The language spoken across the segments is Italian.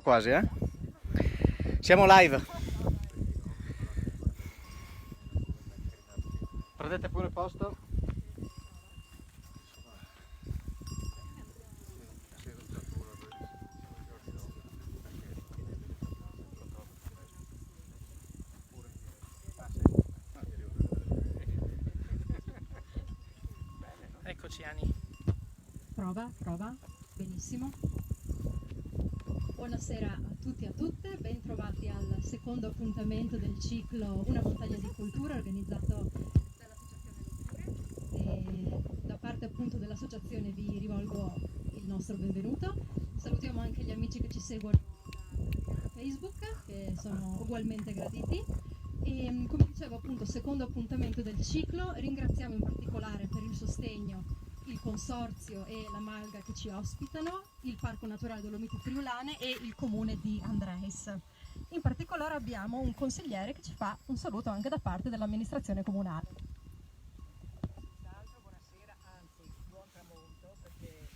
Quasi, eh? Siamo live. Prendete pure posto. Eccoci Ani. Prova, benissimo. Buonasera a tutti e a tutte, ben trovati al secondo appuntamento del ciclo Una montagna di cultura organizzato dall'Associazione Locure. E da parte appunto dell'associazione vi rivolgo il nostro benvenuto. Salutiamo anche gli amici che ci seguono da Facebook, che sono ugualmente graditi. E come dicevo appunto, secondo appuntamento del ciclo, ringraziamo in particolare per il sostegno il Consorzio e la Malga che ci ospitano, il Parco Naturale Dolomiti Friulane e il Comune di Andreis. In particolare abbiamo un consigliere che ci fa un saluto anche da parte dell'amministrazione comunale. Senz'altro, buonasera, anzi buon tramonto, perché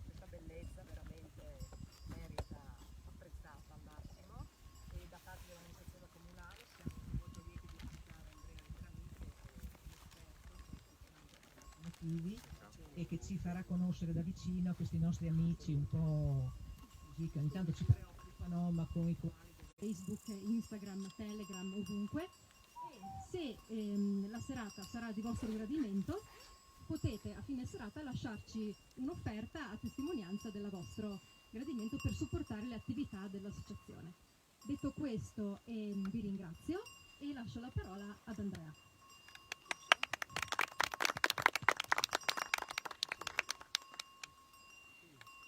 questa bellezza veramente merita apprezzata al massimo, e da parte dell'amministrazione comunale siamo molto lieti di ospitare Andrea Vendramini, che è e che ci farà conoscere da vicino questi nostri amici un po' così, che ogni tanto ci preoccupano, ma con i quali Facebook, Instagram, Telegram, ovunque. E se la serata sarà di vostro gradimento, potete a fine serata lasciarci un'offerta a testimonianza del vostro gradimento per supportare le attività dell'associazione. Detto questo, vi ringrazio e lascio la parola ad Andrea.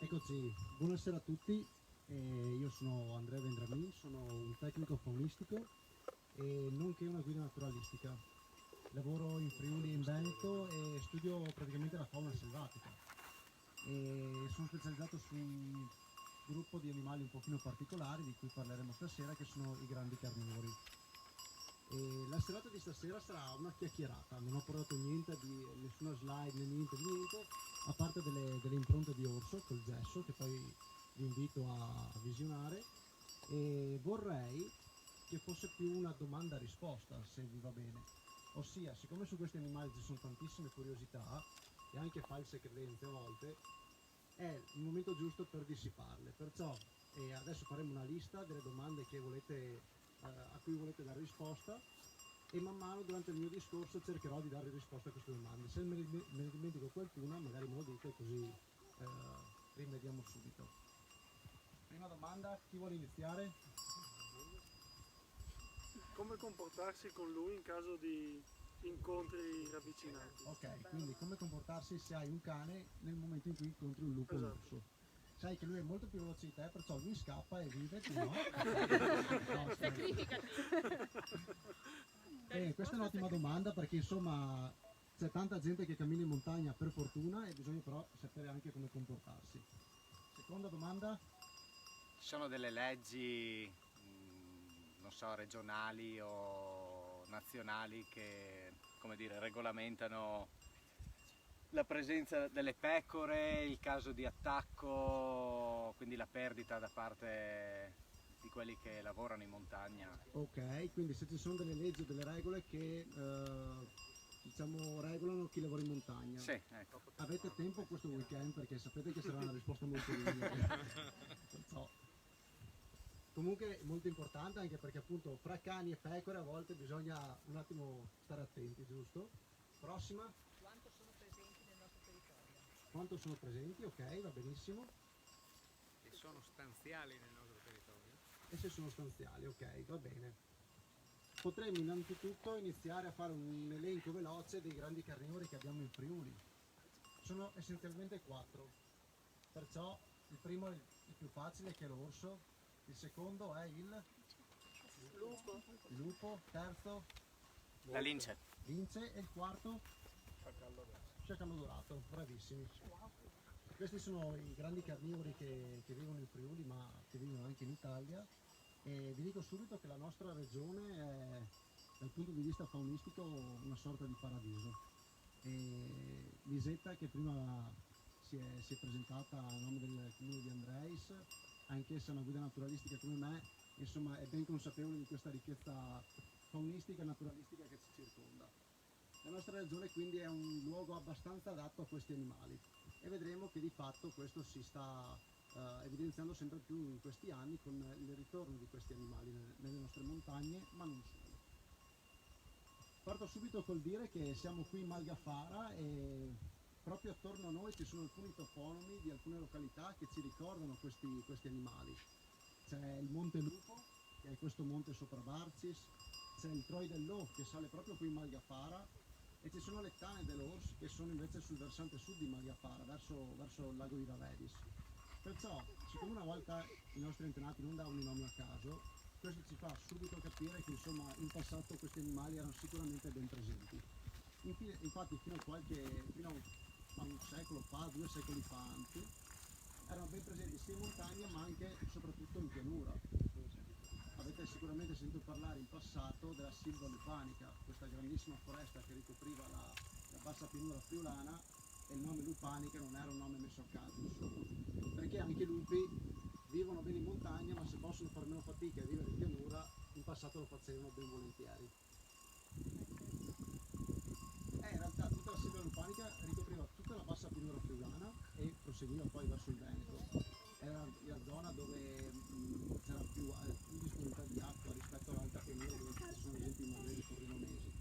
Eccoci, buonasera a tutti, io sono Andrea Vendramin, sono un tecnico faunistico e nonché una guida naturalistica. Lavoro in Friuli e in Veneto e studio praticamente la fauna selvatica. Sono specializzato su un gruppo di animali un pochino particolari di cui parleremo stasera, che sono i grandi carnivori. La serata di stasera sarà una chiacchierata, non ho portato niente di nessuna slide né niente di niente, a parte delle impronte di orso col gesso che poi vi invito a visionare, e vorrei che fosse più una domanda-risposta, se vi va bene. Ossia, siccome su questi animali ci sono tantissime curiosità e anche false credenze a volte, è il momento giusto per dissiparle. Perciò adesso faremo una lista delle domande che volete, a cui volete dare risposta, e man mano durante il mio discorso cercherò di dare risposta a queste domande. Se me ne dimentico qualcuna magari me lo dite, così rimediamo subito. Prima domanda, chi vuole iniziare? Come comportarsi con lui in caso di incontri ravvicinati. Ok, quindi come comportarsi se hai un cane nel momento in cui incontri un lupo o un orso. Sai che lui è molto più veloce di te, perciò lui scappa e vive, tu no? No, sacrificati. Questa è un'ottima domanda, perché insomma c'è tanta gente che cammina in montagna per fortuna e bisogna però sapere anche come comportarsi. Seconda domanda? Ci sono delle leggi, non so, regionali o nazionali che, come dire, regolamentano la presenza delle pecore, il caso di attacco, quindi la perdita da parte di quelli che lavorano in montagna. Ok, quindi se ci sono delle leggi o delle regole che diciamo regolano chi lavora in montagna. Sì, ecco. Avete tempo questo weekend, perché sapete che sarà una risposta molto lunga. Perciò. Comunque molto importante, anche perché appunto fra cani e pecore a volte bisogna un attimo stare attenti, giusto? Prossima. Quanto sono presenti nel nostro territorio? Quanto sono presenti, ok, va benissimo. E sono stanziali nel nostro territorio? E se sono stanziali, ok, va bene. Potremmo innanzitutto iniziare a fare un elenco veloce dei grandi carnivori che abbiamo in Friuli. Sono essenzialmente 4, perciò il primo è il più facile, che è l'orso, il secondo è il lupo, terzo La lince. lince, e il quarto sciacallo dorato, bravissimi. Questi sono i grandi carnivori che vivono in Friuli, ma che vivono anche in Italia, e vi dico subito che la nostra regione è, dal punto di vista faunistico, una sorta di paradiso. Lisetta, che prima si è presentata a nome del comune di Andreis, anch'essa una guida naturalistica come me, insomma è ben consapevole di questa ricchezza faunistica e naturalistica che ci circonda. La nostra regione quindi è un luogo abbastanza adatto a questi animali e vedremo che di fatto questo si sta evidenziando sempre più in questi anni con il ritorno di questi animali nelle nostre montagne, ma non solo. Parto subito col dire che siamo qui in Malgafara e proprio attorno a noi ci sono alcuni toponimi di alcune località che ci ricordano questi animali. C'è il Monte Lupo, che è questo monte sopra Barcis, c'è il Troi dell'O che sale proprio qui in Malgafara e ci sono le Tane dell'Ors che sono invece sul versante sud di Malgafara, verso il lago di Ravedis. Perciò, siccome una volta i nostri antenati non davano i nomi a caso, questo ci fa subito capire che insomma in passato questi animali erano sicuramente ben presenti. Infatti fino a un secolo fa, 2 secoli fa anzi, erano ben presenti sia in montagna ma anche soprattutto in pianura. Avete sicuramente sentito parlare in passato della Silva lupanica, questa grandissima foresta che ricopriva la bassa pianura friulana, e il nome lupanica non era un nome messo a caso, insomma, perché anche i lupi vivono bene in montagna, ma se possono fare meno fatica a vivere in pianura, in passato lo facevano ben volentieri. In realtà tutta la Silva lupanica ricopriva tutta la bassa pianura friulana e proseguiva poi verso il Veneto. Era la zona dove c'era più disponibilità di acqua rispetto all'alta pianura dove ci sono esempio i magreli pordenonesi.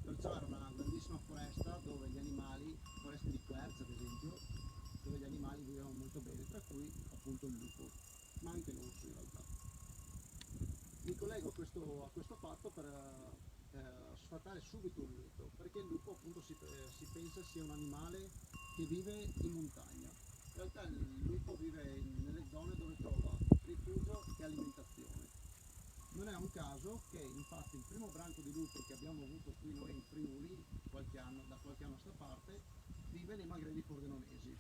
Perciò era una grandissima foresta dove gli animali, foreste di quercia ad esempio, dove gli animali vivevano molto bene, tra cui appunto il lupo, ma anche l'orso in realtà. Mi collego a questo fatto per sfatare subito un mito, perché il lupo appunto si pensa sia un animale che vive in montagna. In realtà il lupo vive nelle zone dove trova rifugio e alimentazione. Non è un caso che infatti il primo branco di lupi che abbiamo avuto qui noi in Friuli da qualche anno a sta parte vive nei magreli pordenonesi.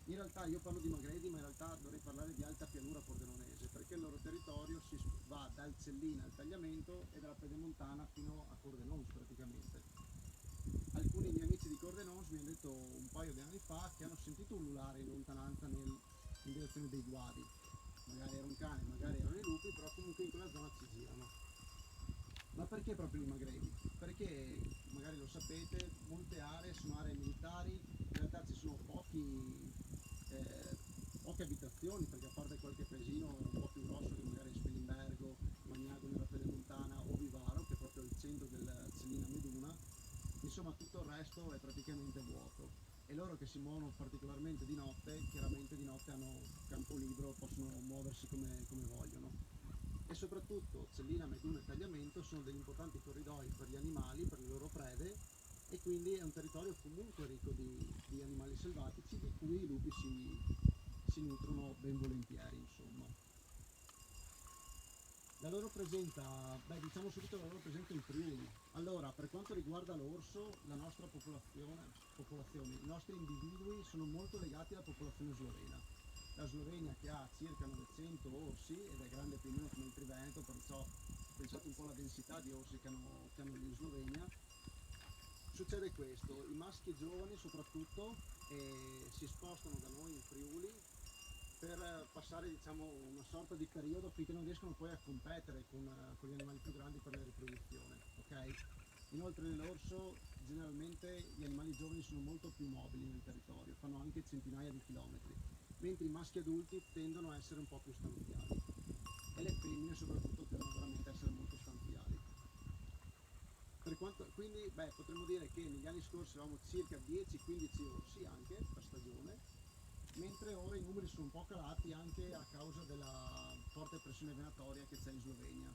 In realtà io parlo di magreli, ma in realtà dovrei parlare di alta pianura pordenonese, perché il loro territorio va dal Cellina al Tagliamento e dalla Pedemontana fino a Cordenons praticamente. Alcuni miei amici di Cordenons mi hanno detto un paio di anni fa che hanno sentito ululare in lontananza in direzione dei guadi. Magari era un cane, magari erano i lupi, però comunque in quella zona ci girano. Ma perché proprio i magreli? Perché, magari lo sapete, molte aree sono aree militari, in realtà ci sono poche abitazioni, perché a parte qualche paesino un po' più grosso che magari è Spilimbergo, Magnago nella Pedemontana o Vivaro, che è proprio il centro del Cellina Meduna, insomma tutto il resto è praticamente vuoto. E loro che si muovono particolarmente di notte, chiaramente di notte hanno campo libero, possono muoversi come vogliono. E soprattutto Cellina, Meduna e Tagliamento sono degli importanti corridoi per gli animali, per le loro prede, e quindi è un territorio comunque ricco di animali selvatici di cui i lupi si nutrono ben volentieri, insomma. La loro presenza, diciamo subito la loro presenza in Friuli. Allora, per quanto riguarda l'orso, la nostra popolazione, i nostri individui sono molto legati alla popolazione slovena. La Slovenia che ha circa 900 orsi ed è grande più o meno come il Triveneto, perciò pensate un po' alla densità di orsi che hanno lì in Slovenia. Succede questo, i maschi giovani soprattutto si spostano da noi in Friuli per passare diciamo una sorta di periodo finché non riescono poi a competere con gli animali più grandi per la riproduzione, ok? Inoltre nell'orso generalmente gli animali giovani sono molto più mobili nel territorio, fanno anche centinaia di chilometri, mentre i maschi adulti tendono a essere un po' più stanziali e le femmine soprattutto tendono veramente a essere molto stanziali. Quindi potremmo dire che negli anni scorsi avevamo circa 10-15 orsi anche per stagione, mentre ora i numeri sono un po' calati anche a causa della forte pressione venatoria che c'è in Slovenia.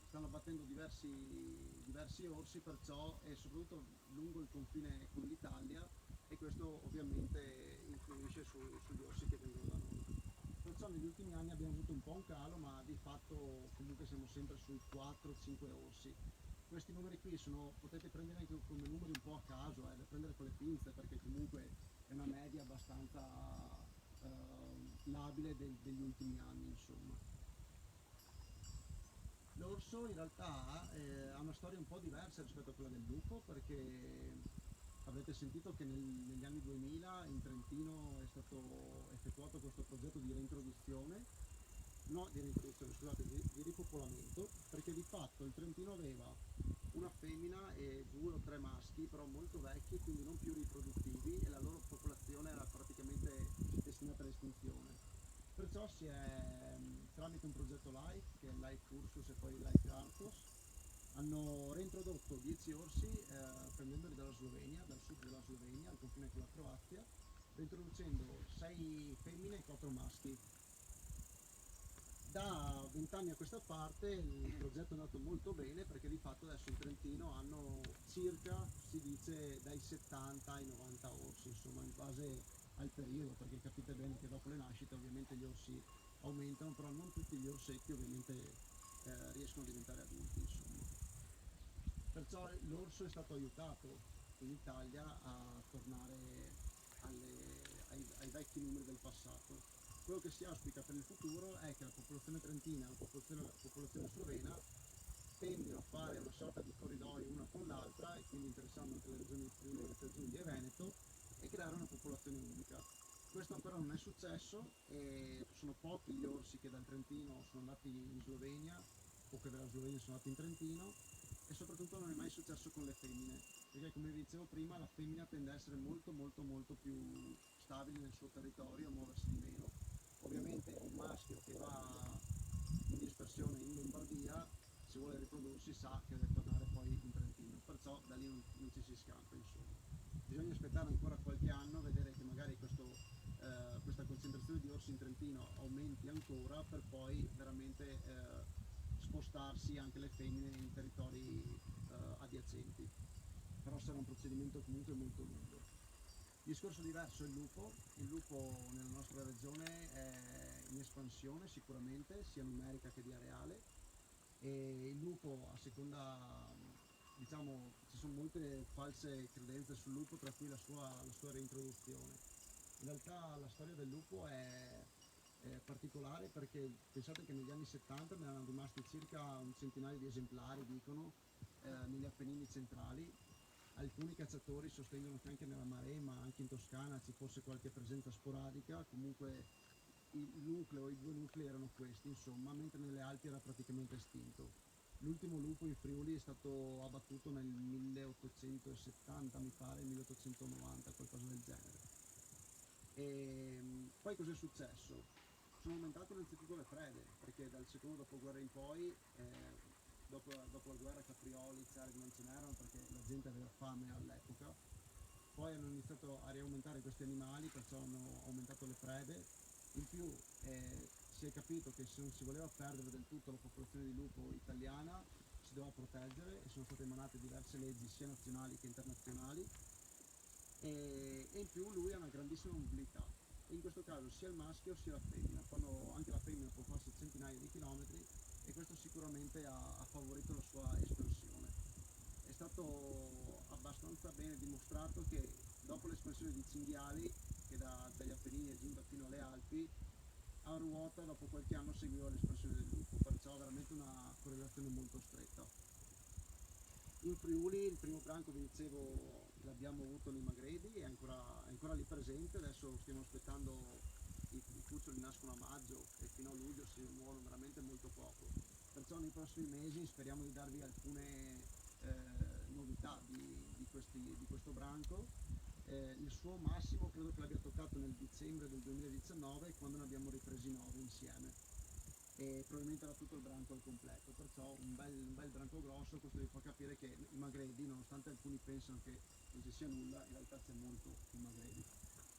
Stanno battendo diversi orsi perciò, e soprattutto lungo il confine con l'Italia, e questo ovviamente influisce sugli orsi che vengono da noi. Perciò negli ultimi anni abbiamo avuto un po' un calo, ma di fatto comunque siamo sempre sui 4-5 orsi. Questi numeri qui potete prendere anche come numeri un po' a caso, da prendere con le pinze, perché comunque è una media abbastanza labile degli ultimi anni, insomma. L'orso in realtà ha una storia un po' diversa rispetto a quella del lupo, perché avrete sentito che negli anni 2000 in Trentino è stato effettuato questo progetto di reintroduzione no, di reintroduzione, scusate, di ripopolamento, perché di fatto il Trentino aveva una femmina e 2 o 3 maschi, però molto vecchi, quindi non più riproduttivi, e la loro popolazione era praticamente destinata all'estinzione. Perciò si è, tramite un progetto LIFE, che è LIFE Ursus e poi LIFE Arcos, hanno reintrodotto 10 orsi, prendendoli dalla Slovenia, dal sud della Slovenia, al confine con la Croazia, reintroducendo 6 femmine e 4 maschi. Da 20 anni a questa parte il progetto è andato molto bene, perché di fatto adesso in Trentino hanno circa, si dice, dai 70 ai 90 orsi, insomma, in base al periodo, perché capite bene che dopo le nascite ovviamente gli orsi aumentano, però non tutti gli orsetti ovviamente riescono a diventare adulti, insomma. Perciò l'orso è stato aiutato in Italia a tornare ai vecchi numeri del passato. Quello che si auspica per il futuro è che la popolazione trentina e la popolazione slovena tendino a fare una sorta di corridoio una con l'altra, e quindi interessando anche le regioni di Friuli, Venezia Giulia e Veneto, e creare una popolazione unica. Questo ancora non è successo, e sono pochi gli orsi che dal Trentino sono andati in Slovenia o che dalla Slovenia sono andati in Trentino, e soprattutto non è mai successo con le femmine, perché come vi dicevo prima la femmina tende a essere molto più stabile nel suo territorio, a muoversi di meno. Ovviamente un maschio che va in dispersione in Lombardia, se vuole riprodursi sa che deve tornare poi in Trentino, perciò da lì non ci si scampa, insomma. Bisogna aspettare ancora qualche anno, vedere che magari questa concentrazione di orsi in Trentino aumenti ancora, per poi veramente spostarsi anche le femmine in territori adiacenti, però sarà un procedimento comunque molto lungo. Discorso diverso è il lupo nella nostra regione è in espansione sicuramente, sia numerica che di areale, e il lupo a seconda, diciamo, ci sono molte false credenze sul lupo, tra cui la sua reintroduzione. In realtà la storia del lupo è particolare, perché pensate che negli anni 70 ne erano rimasti circa un centinaio di esemplari, dicono, negli Appennini centrali. Alcuni cacciatori sostengono che anche nella Maremma, anche in Toscana, ci fosse qualche presenza sporadica, comunque il nucleo, i 2 nuclei erano questi, insomma, mentre nelle Alpi era praticamente estinto. L'ultimo lupo in Friuli è stato abbattuto nel 1870, mi pare, 1890, qualcosa del genere. E poi cos'è successo? Sono aumentate innanzitutto le prede, perché dal secondo dopoguerra in poi, dopo la guerra caprioli, cervi non ce n'erano perché la gente aveva fame all'epoca, poi hanno iniziato a riaumentare questi animali, perciò hanno aumentato le prede. In più si è capito che se non si voleva perdere del tutto la popolazione di lupo italiana, si doveva proteggere, e sono state emanate diverse leggi sia nazionali che internazionali, e in più lui ha una grandissima mobilità, e in questo caso sia il maschio sia la femmina, anche la femmina può farsi centinaia di chilometri, e questo sicuramente ha favorito la sua espansione. È stato abbastanza bene dimostrato che dopo l'espansione di cinghiali, che dagli Appennini è giunta fino alle Alpi, a ruota dopo qualche anno seguiva l'espansione del lupo, perciò veramente una correlazione molto stretta. In Friuli il primo branco, vi dicevo, l'abbiamo avuto nei Magredi, è ancora lì presente, adesso stiamo aspettando, i cuccioli nascono a maggio e fino a luglio si muovono veramente molto poco, perciò nei prossimi mesi speriamo di darvi alcune novità di questo branco. Il suo massimo credo che l'abbia toccato nel dicembre del 2019, quando ne abbiamo ripresi 9 insieme, e probabilmente era tutto il branco al completo, perciò un bel branco grosso. Questo vi fa capire che i Magredi, nonostante alcuni pensano che non ci sia nulla, in realtà c'è molto in Magredi,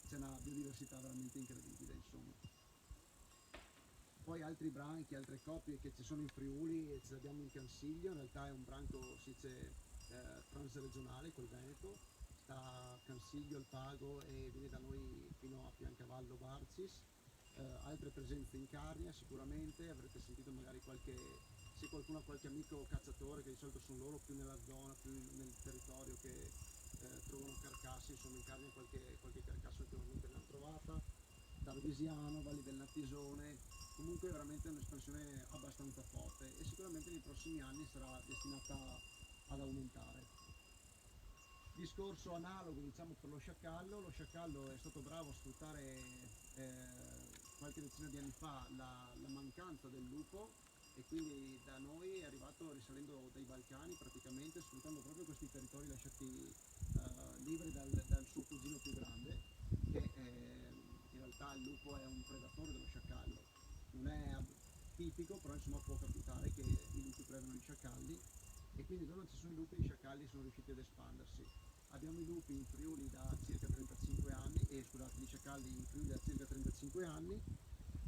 c'è una biodiversità veramente incredibile, insomma. Poi altri branchi, altre coppie che ci sono in Friuli, ce le abbiamo in Cansiglio, in realtà è un branco, si dice, transregionale col Veneto, sta a Cansiglio, al Pago, e viene da noi fino a Piancavallo, Barcis. Altre presenze in Carnia sicuramente, avrete sentito magari se qualcuno ha qualche amico cacciatore, che di solito sono loro più nella zona, più nel territorio, che trovano carcasse, insomma in Carnia qualche carcassa ultimamente l'hanno trovata, Tarvisiano, Valli del Natisone, comunque veramente un'espansione abbastanza forte, e sicuramente nei prossimi anni sarà destinata ad aumentare. Discorso analogo, diciamo, per lo sciacallo è stato bravo a sfruttare qualche decina di anni fa la mancanza del lupo, e quindi da noi è arrivato risalendo dai Balcani praticamente, sfruttando proprio questi territori lasciati liberi dal suo cugino più grande, che in realtà il lupo è un predatore dello sciacallo. Non è tipico, però insomma può capitare che i lupi prendano gli sciacalli, e quindi dove non ci sono i lupi, i sciacalli sono riusciti ad espandersi. Abbiamo i lupi in Friuli da circa 35 anni, scusate, gli sciacalli in Friuli da circa 35 anni,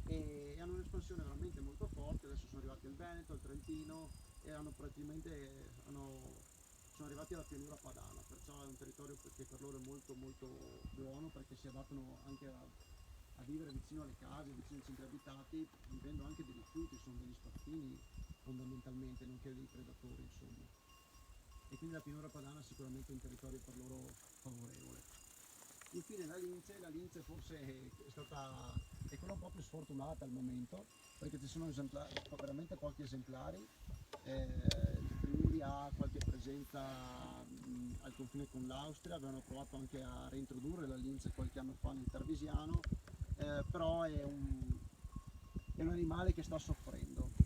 e hanno un'espansione veramente molto forte. Adesso sono arrivati al Veneto, al Trentino, e sono arrivati alla pianura padana, perciò è un territorio che per loro è molto molto buono, perché si adattano anche a vivere vicino alle case, vicino ai centri abitati, vivendo anche dei rifiuti, sono degli spazzini fondamentalmente, nonché dei predatori insomma. E quindi la pianura padana è sicuramente un territorio per loro favorevole. Infine la lince forse è quella un po' più sfortunata al momento, perché ci sono veramente pochi esemplari. Il Friuli ha qualche presenza al confine con l'Austria, avevano provato anche a reintrodurre la lince qualche anno fa nel Tarvisiano, però è un animale che sta soffrendo.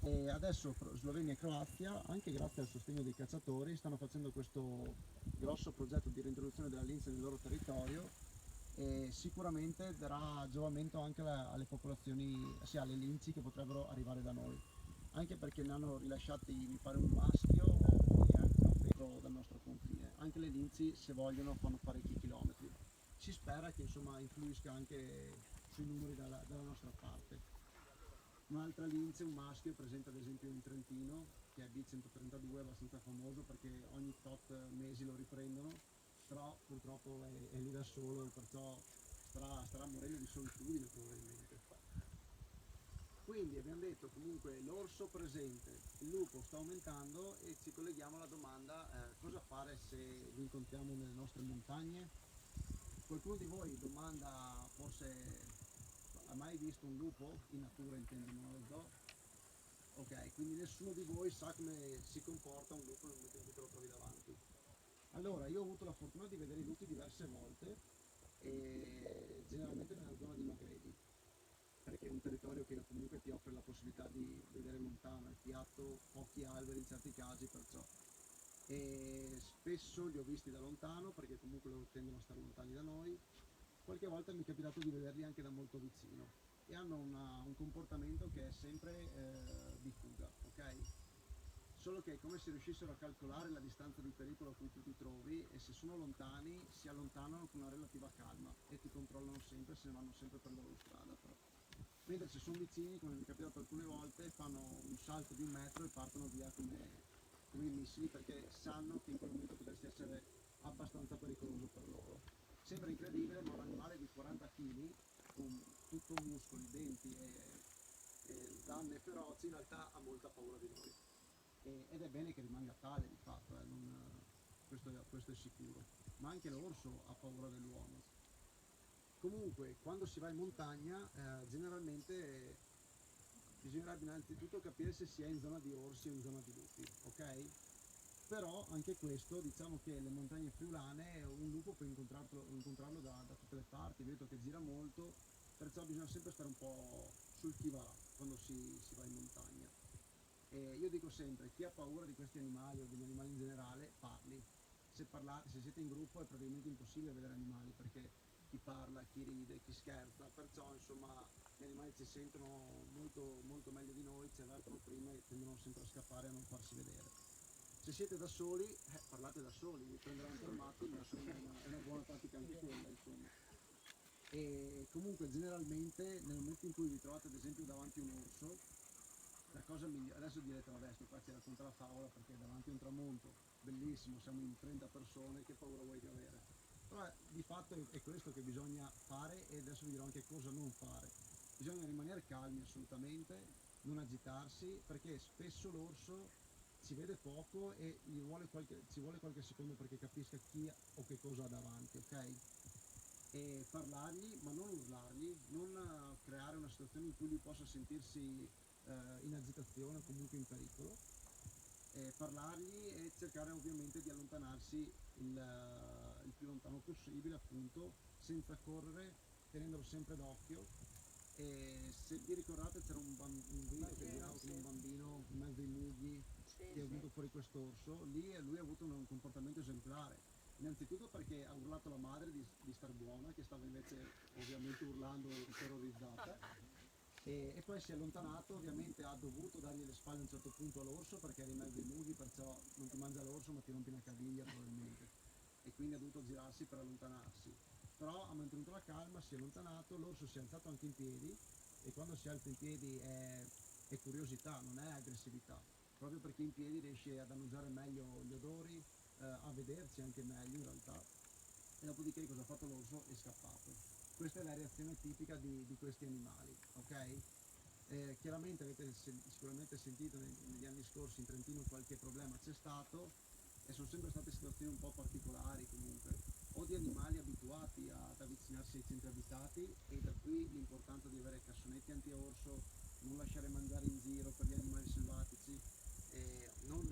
E adesso Slovenia e Croazia, anche grazie al sostegno dei cacciatori, stanno facendo questo grosso progetto di reintroduzione della lince nel loro territorio, e sicuramente darà giovamento anche alle popolazioni, sia alle linci che potrebbero arrivare da noi, anche perché ne hanno rilasciati, mi pare, un maschio e anche una femmina dal nostro confine. Anche le linci, se vogliono, fanno parecchi chilometri. Si spera che insomma influisca anche sui numeri dalla nostra parte. Un'altra lince, un maschio, è presente ad esempio in Trentino, che è B132, abbastanza famoso perché ogni tot mesi lo riprendono, però purtroppo è lì da solo, perciò starà morendo di solitudine probabilmente. Quindi abbiamo detto comunque l'orso presente, il lupo sta aumentando, e ci colleghiamo alla domanda cosa fare se li incontriamo nelle nostre montagne. Qualcuno di voi domanda forse: ha mai visto un lupo? In natura intendo, non allo zoo? Ok, quindi nessuno di voi sa come si comporta un lupo nel momento in cui te lo trovi davanti. Allora, io ho avuto la fortuna di vedere i lupi diverse volte, e generalmente nella zona di Magredi, perché è un territorio che comunque ti offre la possibilità di vedere lontano, è piatto, pochi alberi in certi casi, perciò. E spesso li ho visti da lontano, perché comunque loro tendono a stare lontani da noi. Qualche volta mi è capitato di vederli anche da molto vicino, e hanno un comportamento che è sempre di fuga, ok? Solo che è come se riuscissero a calcolare la distanza di pericolo a cui tu ti trovi, e se sono lontani si allontanano con una relativa calma e ti controllano sempre, se ne vanno sempre per la loro strada però. Mentre se sono vicini, come mi è capitato alcune volte, fanno un salto di 1 metro e partono via come i missili, perché sanno che in quel momento potresti essere abbastanza pericoloso per loro. Sembra incredibile, ma un animale di 40 kg, con tutto muscoli, denti e zanne feroci, in realtà ha molta paura di noi. Ed è bene che rimanga tale di fatto, questo è sicuro. Ma anche l'orso ha paura dell'uomo. Comunque, quando si va in montagna, generalmente bisognerebbe innanzitutto capire se si è in zona di orsi o in zona di lupi, ok? Però anche questo, diciamo che le montagne friulane un lupo puoi incontrarlo da tutte le parti, vedo che gira molto, perciò bisogna sempre stare un po' sul chi va là quando si va in montagna. E io dico sempre: chi ha paura di questi animali o degli animali in generale, parli. Se siete in gruppo è praticamente impossibile vedere animali, perché chi parla, chi ride, chi scherza, perciò insomma gli animali ci sentono molto, molto meglio di noi, ci avvertono prima e tendono sempre a scappare e a non farsi vedere. Se siete da soli, parlate da soli, vi prenderanno per matti, ma è una buona pratica anche quella, insomma. E comunque generalmente nel momento in cui vi trovate ad esempio davanti a un orso, la cosa migliore, adesso direte vabbè, sto qua ci racconta la favola perché davanti a un tramonto, bellissimo, siamo in 30 persone, che paura vuoi che avere? Però di fatto è questo che bisogna fare, e adesso vi dirò anche cosa non fare. Bisogna rimanere calmi assolutamente, non agitarsi, perché spesso l'orso si vede poco e ci vuole qualche secondo perché capisca chi o che cosa ha davanti, ok? E parlargli, ma non urlargli, non creare una situazione in cui lui possa sentirsi in agitazione o comunque in pericolo. Parlargli e cercare ovviamente di allontanarsi il più lontano possibile, appunto, senza correre, tenendolo sempre d'occhio, E se vi ricordate c'era un video che girava con un bambino in mezzo ai mughi che ha avuto fuori quest'orso, lì lui ha avuto un comportamento esemplare. Innanzitutto perché ha urlato la madre di star buona, che stava invece ovviamente urlando terrorizzata, e poi si è allontanato, ovviamente ha dovuto dargli le spalle a un certo punto all'orso perché era in mezzo ai mughi, perciò non ti mangia l'orso ma ti rompi una caviglia probabilmente, e quindi ha dovuto girarsi per allontanarsi. Però ha mantenuto la calma, si è allontanato, l'orso si è alzato anche in piedi, e quando si alza in piedi è curiosità, non è aggressività, proprio perché in piedi riesce ad annusare meglio gli odori, a vedersi anche meglio in realtà, e dopodiché cosa ha fatto l'orso? È scappato. Questa è la reazione tipica di questi animali, ok? Chiaramente avete sicuramente sentito negli anni scorsi in Trentino qualche problema c'è stato, e sono sempre state situazioni un po' particolari comunque, o di animali abituati ad avvicinarsi ai centri abitati, e da qui l'importanza di avere cassonetti anti-orso, non lasciare mangiare in giro per gli animali selvatici, non,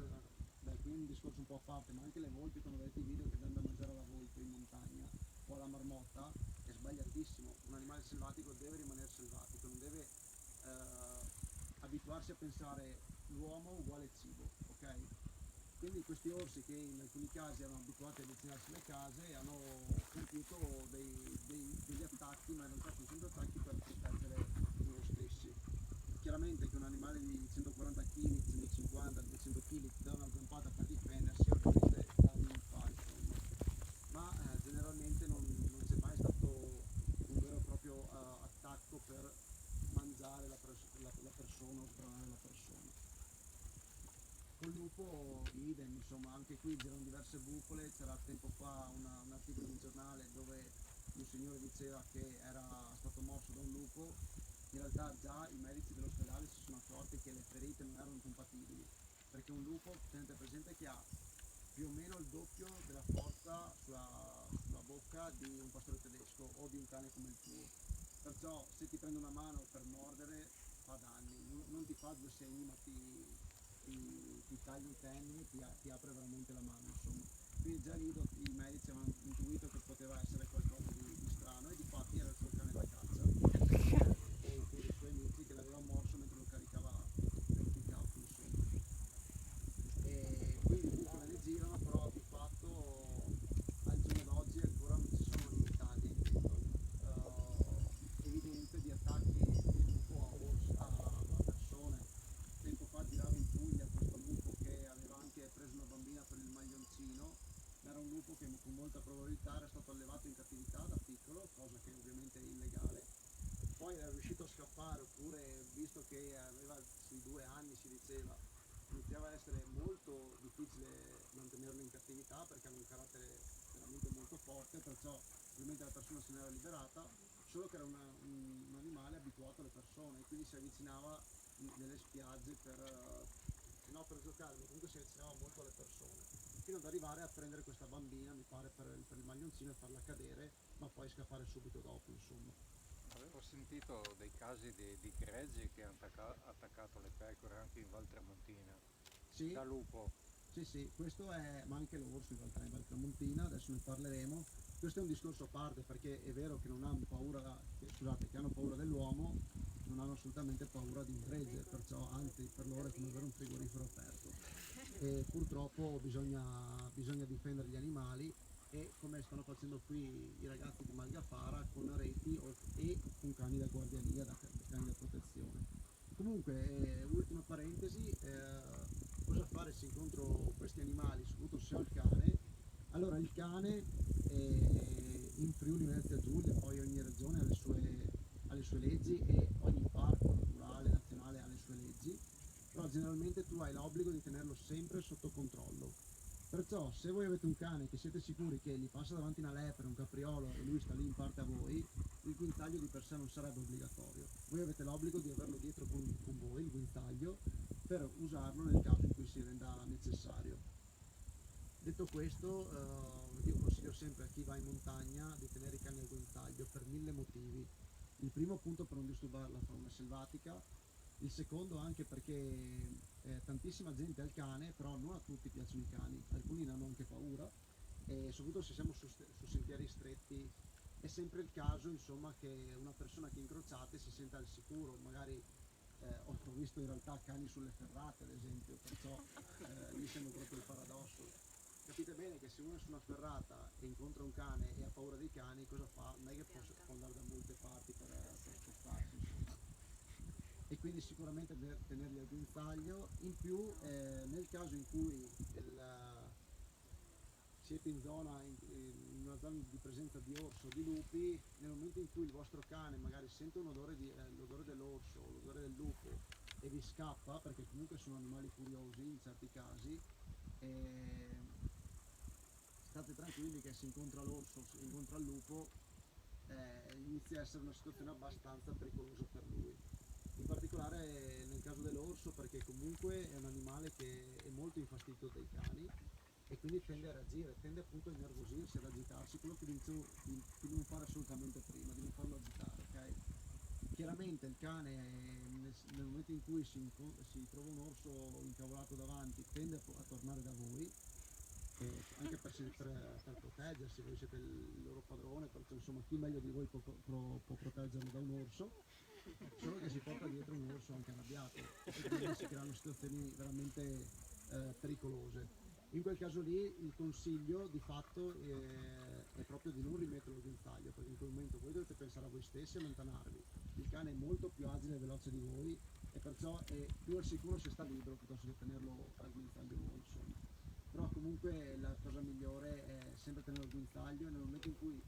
beh, qui è un discorso un po' a parte, ma anche le volpi, quando vedete i video che danno da mangiare alla volpe in montagna o alla marmotta, è sbagliatissimo. Un animale selvatico deve rimanere selvatico, non deve abituarsi a pensare l'uomo uguale cibo, ok? Quindi questi orsi, che in alcuni casi erano abituati a avvicinarsi alle case, hanno compiuto degli attacchi, ma in realtà sono sempre attacchi per proteggere loro stessi. Chiaramente che un animale di 140 kg, 150, 200 kg ti dà una zampata per difendersi, ovviamente danni in fa, insomma. Ma generalmente non c'è mai stato un vero e proprio attacco per mangiare la persona o sbranare la persona. Col lupo idem, insomma, anche qui girano diverse bufale. C'era tempo fa un articolo di un giornale dove un signore diceva che era stato morso da un lupo. In realtà già i medici dell'ospedale si sono accorti che le ferite non erano compatibili, perché un lupo, tenete presente che ha più o meno il doppio della forza sulla bocca di un pastore tedesco o di un cane come il tuo. Perciò se ti prende una mano per mordere fa danni, non ti fa due segni, ma ti taglia i tendini, ti apre veramente la mano, insomma. Quindi già lì i medici avevano intuito che poteva essere qualcosa di strano, e difatti era il suo cane da caccia o con i suoi amici che l'aveva morso mentre lo caricava nel pick-up, insomma. E quindi le bufale ne girano, però di fatto al giorno d'oggi ancora non ci sono in Italia, intendo, evidenze di attacchi di lupo a persone. Tempo fa girava in Puglia questo lupo che aveva anche preso una bambina per il maglioncino. Era un lupo che con molta probabilità era stato allevato in cattività da piccolo, cosa che ovviamente è illegale. Poi era riuscito a scappare, oppure visto che aveva sui 2 anni, si diceva, iniziava a essere molto difficile mantenerlo in cattività perché aveva un carattere veramente molto forte, perciò ovviamente la persona se n'era liberata, solo che era un animale abituato alle persone, e quindi si avvicinava nelle spiagge no per giocare, ma comunque si avvicinava molto alle persone, fino ad arrivare a prendere questa bambina, mi pare, per il maglioncino, e farla cadere, ma poi scappare subito dopo, insomma. Avevo sentito dei casi di greggi che hanno attaccato le pecore anche in Val Tramontina, Sì, da lupo. sì, sì, questo è, ma anche l'orso in realtà in Val Tramontina, adesso ne parleremo. Questo è un discorso a parte, perché è vero che non hanno paura, che hanno paura dell'uomo, non hanno assolutamente paura di un gregge, perciò anzi per loro è come avere un frigorifero aperto. E purtroppo bisogna difendere gli animali, e come stanno facendo qui i ragazzi di Malgafara con reti e con cani da guardiania, cani da protezione. Comunque, ultima parentesi, cosa fare se incontro questi animali, soprattutto se ho il cane? Allora, il cane in Friuli Venezia Giulia, poi ogni regione ha le sue leggi, e ogni parco naturale nazionale ha le sue leggi, però generalmente tu hai l'obbligo di tenerlo sempre sotto controllo. Perciò se voi avete un cane che siete sicuri che gli passa davanti una lepre, un capriolo, e lui sta lì in parte a voi, il guinzaglio di per sé non sarebbe obbligatorio. Voi avete l'obbligo di averlo dietro con voi, il guinzaglio, per usarlo nel caso in cui si renda necessario. Detto questo, io consiglio sempre a chi va in montagna di tenere i cani al guinzaglio per 1000 motivi. Il primo, appunto, per non disturbare la fauna selvatica; il secondo anche perché tantissima gente ha il cane, però non a tutti piacciono i cani, alcuni ne hanno anche paura, e soprattutto se siamo su sentieri stretti è sempre il caso insomma che una persona che incrociate si senta al sicuro, magari ho visto in realtà cani sulle ferrate ad esempio, perciò lì sembra proprio il paradosso. Capite bene che se uno è su una ferrata e incontra un cane e ha paura dei cani, cosa fa? Non è che può andare da molte parti per spostarsi, insomma. E quindi sicuramente tenerli al guinzaglio. In più nel caso in cui siete in una zona di presenza di orso o di lupi, nel momento in cui il vostro cane magari sente un odore l'odore dell'orso o l'odore del lupo e vi scappa, perché comunque sono animali curiosi in certi casi, state tranquilli che se incontra l'orso, se incontra il lupo, inizia a essere una situazione abbastanza pericolosa per lui. In particolare nel caso dell'orso, perché comunque è un animale che è molto infastidito dai cani e quindi tende a reagire, tende appunto a innervosirsi, ad agitarsi, quello che vi dicevo di non fare assolutamente prima, di non farlo agitare, ok? Chiaramente il cane nel momento in cui si trova un orso incavolato davanti tende a tornare da voi, anche per proteggersi, voi siete il loro padrone, perché insomma chi meglio di voi può proteggerlo da un orso, solo che si porta dietro un orso anche arrabbiato e quindi si creano situazioni veramente pericolose. In quel caso lì il consiglio di fatto è proprio di non rimetterlo al guinzaglio, perché in quel momento voi dovete pensare a voi stessi e allontanarvi. Il cane è molto più agile e veloce di voi e perciò è più al sicuro se sta libero piuttosto che tenerlo al guinzaglio voi, insomma. Però comunque la cosa migliore è sempre tenerlo al guinzaglio e nel momento in cui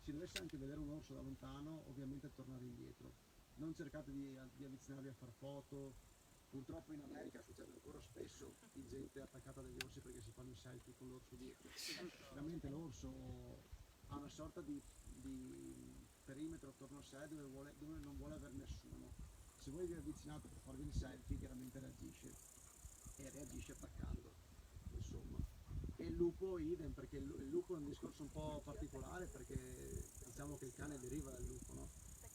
si dovesse anche vedere un orso da lontano, ovviamente tornare indietro. Non cercate di avvicinarvi a far foto. Purtroppo in America succede ancora spesso di gente attaccata dagli orsi perché si fanno i selfie con l'orso dietro. Veramente l'orso ha una sorta di perimetro attorno a sé dove non vuole avere nessuno. Se voi vi avvicinate per farvi il selfie, chiaramente reagisce e reagisce attaccando, insomma. E il lupo idem, perché il lupo è un discorso un po' particolare perché diciamo che il cane deriva dal lupo, no?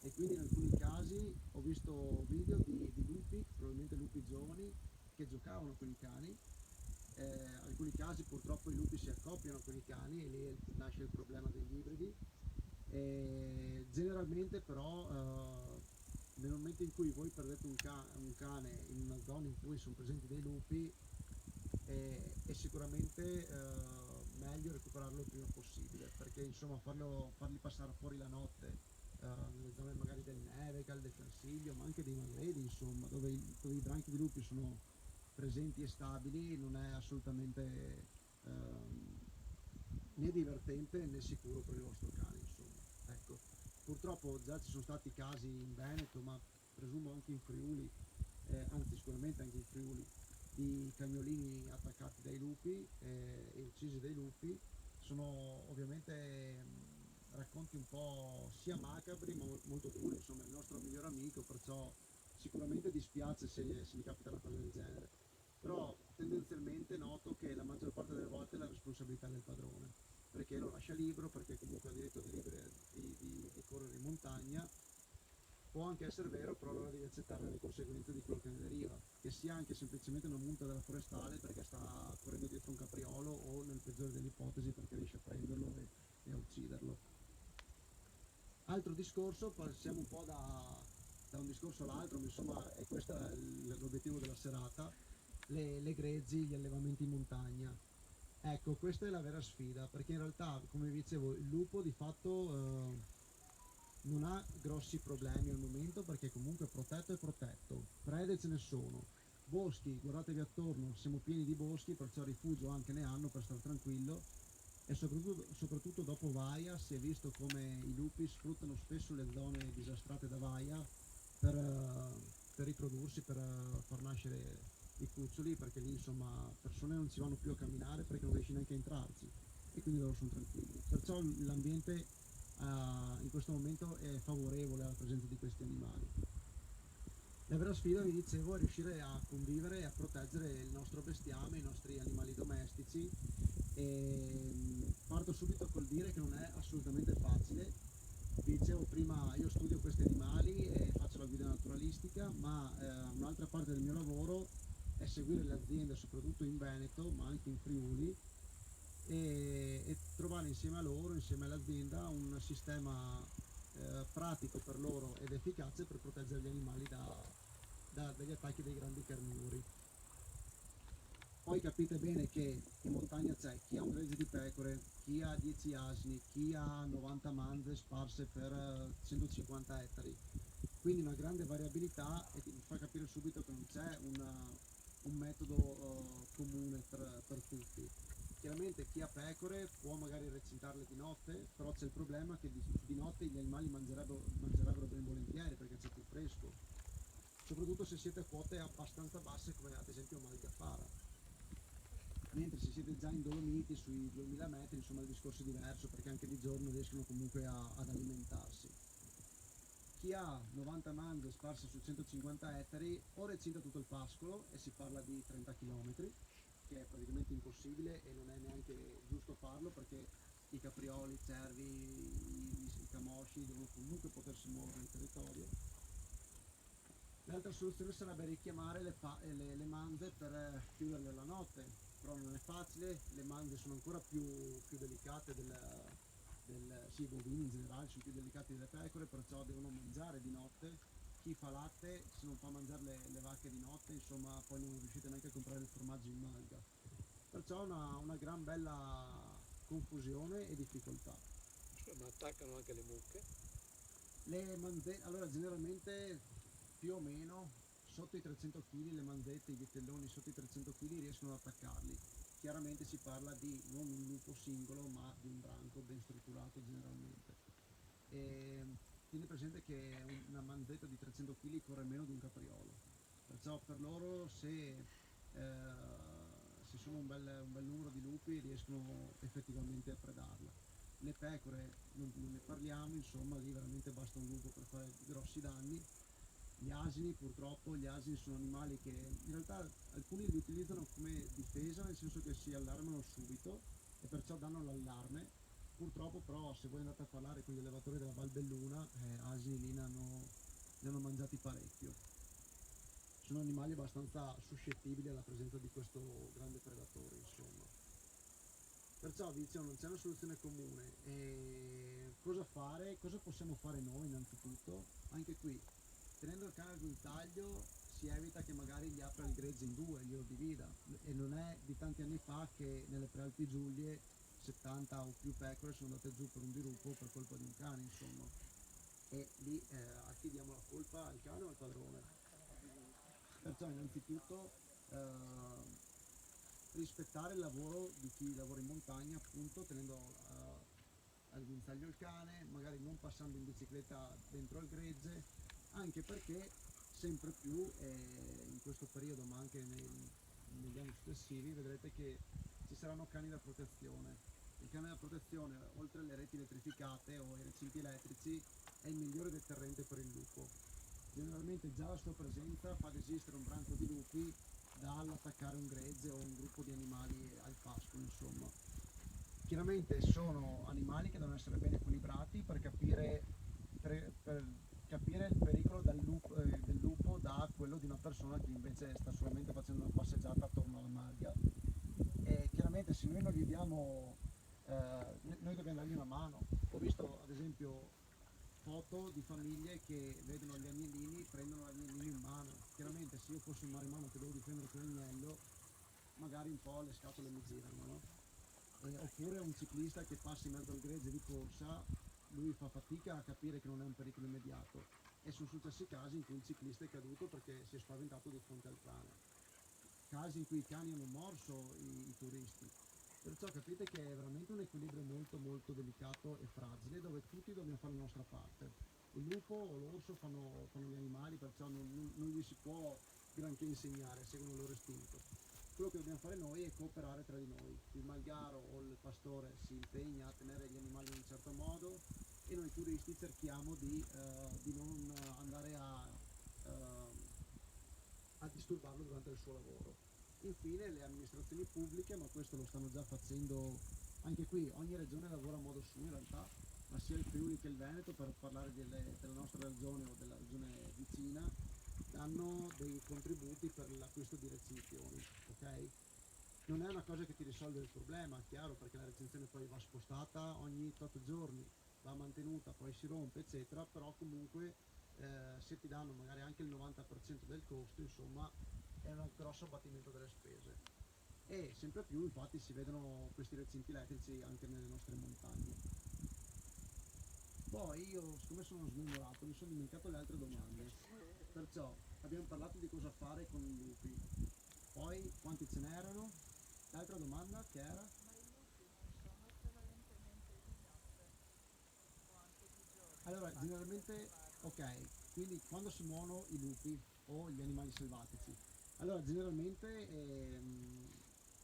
E quindi in alcuni casi ho visto video di lupi, probabilmente lupi giovani, che giocavano con i cani. Alcuni casi purtroppo i lupi si accoppiano con i cani e lì nasce il problema degli ibridi. Generalmente però nel momento in cui voi perdete un cane in una zona in cui sono presenti dei lupi è sicuramente meglio recuperarlo il prima possibile, perché insomma farli passare fuori la notte nelle zone magari del Nevegal, del Fersiglio, ma anche dei Magredi, insomma, dove i branchi di lupi sono presenti e stabili, non è assolutamente né divertente né sicuro per il vostro cane, insomma. Ecco. Purtroppo già ci sono stati casi in Veneto, ma presumo anche in Friuli, anzi sicuramente anche in Friuli, di cagnolini attaccati dai lupi e uccisi dai lupi. Sono ovviamente racconti un po' sia macabri ma molto duri, insomma è il nostro migliore amico, perciò sicuramente dispiace se gli capita una cosa del genere, però tendenzialmente noto che la maggior parte delle volte è la responsabilità del padrone, perché lo lascia libero, perché comunque ha diritto di correre in montagna. Può anche essere vero, però allora devi accettare le conseguenze di quello che ne deriva, che sia anche semplicemente una multa della forestale perché sta correndo dietro un capriolo o nel peggiore delle ipotesi perché riesce a prenderlo e a ucciderlo. Altro discorso, passiamo un po' da un discorso all'altro, ma insomma è questo l'obiettivo della serata, le greggi, gli allevamenti in montagna. Ecco, questa è la vera sfida, perché in realtà, come vi dicevo, il lupo di fatto non ha grossi problemi al momento perché comunque protetto è protetto, prede ce ne sono, boschi, guardatevi attorno, siamo pieni di boschi, perciò rifugio anche ne hanno per stare tranquillo e soprattutto dopo Vaia si è visto come i lupi sfruttano spesso le zone disastrate da Vaia per riprodursi, per far nascere i cuccioli, perché lì insomma persone non ci vanno più a camminare perché non riesci neanche a entrarci e quindi loro sono tranquilli, perciò l'ambiente in questo momento è favorevole alla presenza di questi animali. La vera sfida, vi dicevo, è riuscire a convivere e a proteggere il nostro bestiame, i nostri animali domestici, e parto subito col dire che non è assolutamente facile. Vi dicevo prima, io studio questi animali e faccio la guida naturalistica, ma un'altra parte del mio lavoro è seguire le aziende, soprattutto in Veneto, ma anche in Friuli, e trovare insieme a loro, insieme all'azienda, un sistema pratico per loro ed efficace per proteggere gli animali dagli attacchi dei grandi carnivori. Poi capite bene che in montagna c'è chi ha un gregge di pecore, chi ha 10 asini, chi ha 90 manze sparse per 150 ettari, quindi una grande variabilità, e ti fa capire subito che non c'è un metodo comune per tutti. Chiaramente chi ha pecore può magari recintarle di notte, però c'è il problema che di notte gli animali mangerebbero ben volentieri perché c'è più fresco, soprattutto se siete a quote abbastanza basse come ad esempio Mal di Afara. Mentre se siete già in Dolomiti sui 2000 metri, insomma il discorso è diverso, perché anche di giorno riescono comunque ad alimentarsi. Chi ha 90 manze sparse su 150 ettari o recinta tutto il pascolo, e si parla di 30 km, che è praticamente impossibile e non è neanche giusto farlo, perché i caprioli, i cervi, i camosci devono comunque potersi muovere nel territorio. L'altra soluzione sarebbe richiamare le manze per chiuderle la notte, però non è facile, le manze sono ancora più delicate sì, i bovini in generale sono più delicati delle pecore, perciò devono mangiare di notte. Chi fa latte, se non fa mangiare le vacche di notte, insomma poi non riuscite neanche a comprare il formaggio in malga. Perciò una gran bella confusione e difficoltà. Ma attaccano anche le mucche? Le manzette, allora generalmente più o meno sotto i 300 kg le manzette, i vitelloni sotto i 300 kg riescono ad attaccarli. Chiaramente si parla di non un lupo singolo, ma di un branco ben strutturato generalmente. E tieni presente che una manzetta di 300 kg corre meno di un capriolo, perciò per loro se sono un bel numero di lupi riescono effettivamente a predarla. Le pecore non ne parliamo, insomma lì veramente basta un lupo per fare grossi danni. Gli asini, purtroppo, gli asini sono animali che in realtà alcuni li utilizzano come difesa, nel senso che si allarmano subito e perciò danno l'allarme. Purtroppo però se voi andate a parlare con gli allevatori della Val Belluna, asini lì ne hanno mangiati parecchio. Sono animali abbastanza suscettibili alla presenza di questo grande predatore, insomma. Perciò vi dicevo, non c'è una soluzione comune. E cosa fare? Cosa possiamo fare noi innanzitutto? Anche qui, tenendo il cane al guinzaglio si evita che magari gli apra il gregge in due, glielo divida, e non è di tanti anni fa che nelle Prealpi Giulie 70 o più pecore sono andate giù per un dirupo per colpa di un cane, insomma. E lì a chi diamo la colpa? Al cane o al padrone? Perciò innanzitutto rispettare il lavoro di chi lavora in montagna, appunto tenendo al guinzaglio il cane, magari non passando in bicicletta dentro al gregge, anche perché sempre più in questo periodo, ma anche negli anni successivi, vedrete che ci saranno cani da protezione. Il cane da protezione, oltre alle reti elettrificate o ai recinti elettrici, è il migliore deterrente per il lupo. Generalmente già la sua presenza fa desistere un branco di lupi dall'attaccare un gregge o un gruppo di animali al pascolo, insomma. Chiaramente sono animali che devono essere ben equilibrati per capire il pericolo del lupo da quello di una persona che invece sta solamente facendo una passeggiata attorno alla maglia. E chiaramente se noi non gli diamo, noi dobbiamo dargli una mano. Ho visto ad esempio foto di famiglie che vedono gli agnellini, prendono l'agnellino in mano. Chiaramente se io fossi un marimano che devo difendere quell'agnello, magari un po' le scatole mi girano, no? Oppure un ciclista che passa in mezzo al gregge di corsa, lui fa fatica a capire che non è un pericolo immediato, e sono successi casi in cui il ciclista è caduto perché si è spaventato di fronte al cane, casi in cui i cani hanno morso i turisti. Perciò capite che è veramente un equilibrio molto molto delicato e fragile, dove tutti dobbiamo fare la nostra parte. Il lupo o l'orso fanno gli animali, perciò non gli si può granché insegnare, seguono il loro istinto. Quello che dobbiamo fare noi è cooperare tra di noi. Il malgaro o il pastore si impegna a tenere gli animali in un certo modo e noi turisti cerchiamo di non andare a disturbarlo durante il suo lavoro. Infine le amministrazioni pubbliche, ma questo lo stanno già facendo anche qui, ogni regione lavora a modo suo in realtà, ma sia il Friuli che il Veneto, per parlare della nostra regione o della regione vicina, danno dei contributi per l'acquisto di recinzioni, ok? non è una cosa che ti risolve il problema, chiaro, perché la recinzione poi va spostata ogni 8 giorni, va mantenuta, poi si rompe, eccetera, però comunque se ti danno magari anche il 90% del costo, insomma, è un grosso abbattimento delle spese. E sempre più infatti si vedono questi recinti elettrici anche nelle nostre montagne. Poi io, siccome sono smemorato, mi sono dimenticato le altre domande, perciò abbiamo parlato di cosa fare con i lupi, poi quanti ce n'erano, l'altra domanda che era? Ma i lupi non sono prevalentemente di notte o anche di giorno? Allora, Infatti, generalmente, osservarlo. ok, quindi quando si muovono i lupi o gli animali selvatici? Allora, generalmente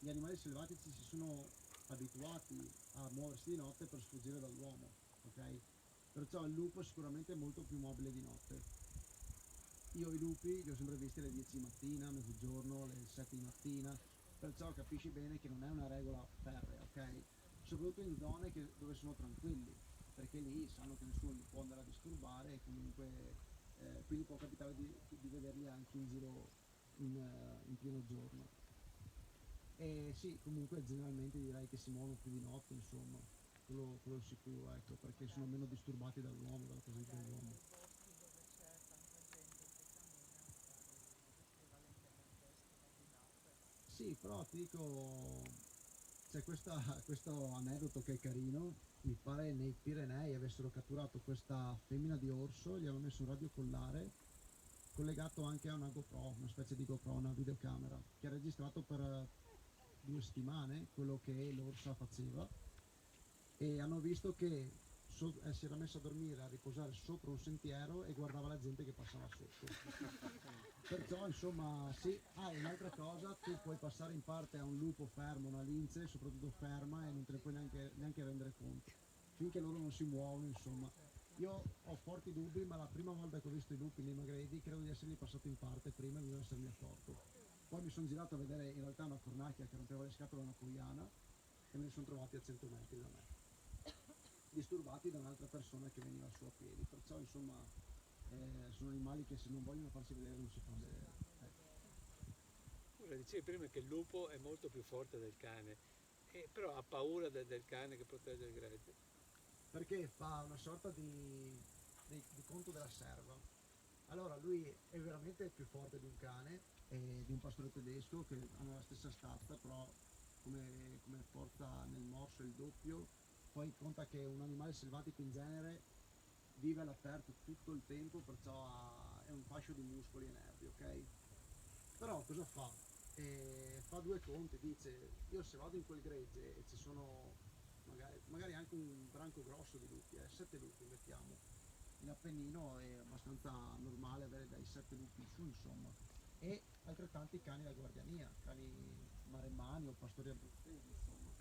gli animali selvatici si sono abituati a muoversi di notte per sfuggire dall'uomo, ok? Perciò il lupo sicuramente è molto più mobile di notte. Io i lupi li ho sempre visti alle 10 di mattina, mezzogiorno, alle 7 di mattina, perciò capisci bene che non è una regola ferrea, ok? Soprattutto in zone dove sono tranquilli, perché lì sanno che nessuno li può andare a disturbare e comunque quindi può capitare di vederli anche in giro in pieno giorno. E sì, comunque generalmente direi che si muovono più di notte, insomma, quello sicuro, ecco, perché sono meno disturbati dall'uomo, dalla presenza Magari dell'uomo. nei boschi dove c'è tanta gente che cammina, magari prevalentemente escono di notte. Sì, però ti dico, c'è questo aneddoto che è carino, mi pare nei Pirenei avessero catturato questa femmina di orso, gli avevano messo un radiocollare collegato anche a una GoPro, una specie di GoPro, una videocamera, che ha registrato per 2 settimane quello che l'orsa faceva e hanno visto che si era messa a dormire, a riposare sopra un sentiero e guardava la gente che passava sotto. Perciò insomma sì, e un'altra cosa, tu puoi passare in parte a un lupo fermo, una lince, soprattutto ferma e non te ne puoi neanche rendere conto, finché loro non si muovono insomma. Io ho forti dubbi, ma la prima volta che ho visto i lupi nei Magredi credo di esserli passato in parte prima di non essermi accorto. Poi mi sono girato a vedere in realtà una cornacchia che rompeva le scatole a una poiana e me li sono trovati a 100 metri da me, disturbati da un'altra persona che veniva su a piedi, perciò insomma sono animali che se non vogliono farsi vedere non si fanno vedere. Ora dicevi prima che il lupo è molto più forte del cane, però ha paura del cane che protegge il gregge. Perché fa una sorta di conto della serva. Allora lui è veramente più forte di un cane e di un pastore tedesco che hanno la stessa stazza, però come forza nel morso è il doppio. Poi conta che un animale selvatico in genere vive all'aperto tutto il tempo, perciò è un fascio di muscoli e nervi, ok? Però cosa fa? Fa due conti, dice io se vado in quel gregge e ci sono magari anche un branco grosso di lupi, 7 lupi mettiamo, in Appennino è abbastanza normale avere dai 7 lupi in su insomma, e altrettanti cani da guardiania, cani maremmani o pastori abruzzesi insomma.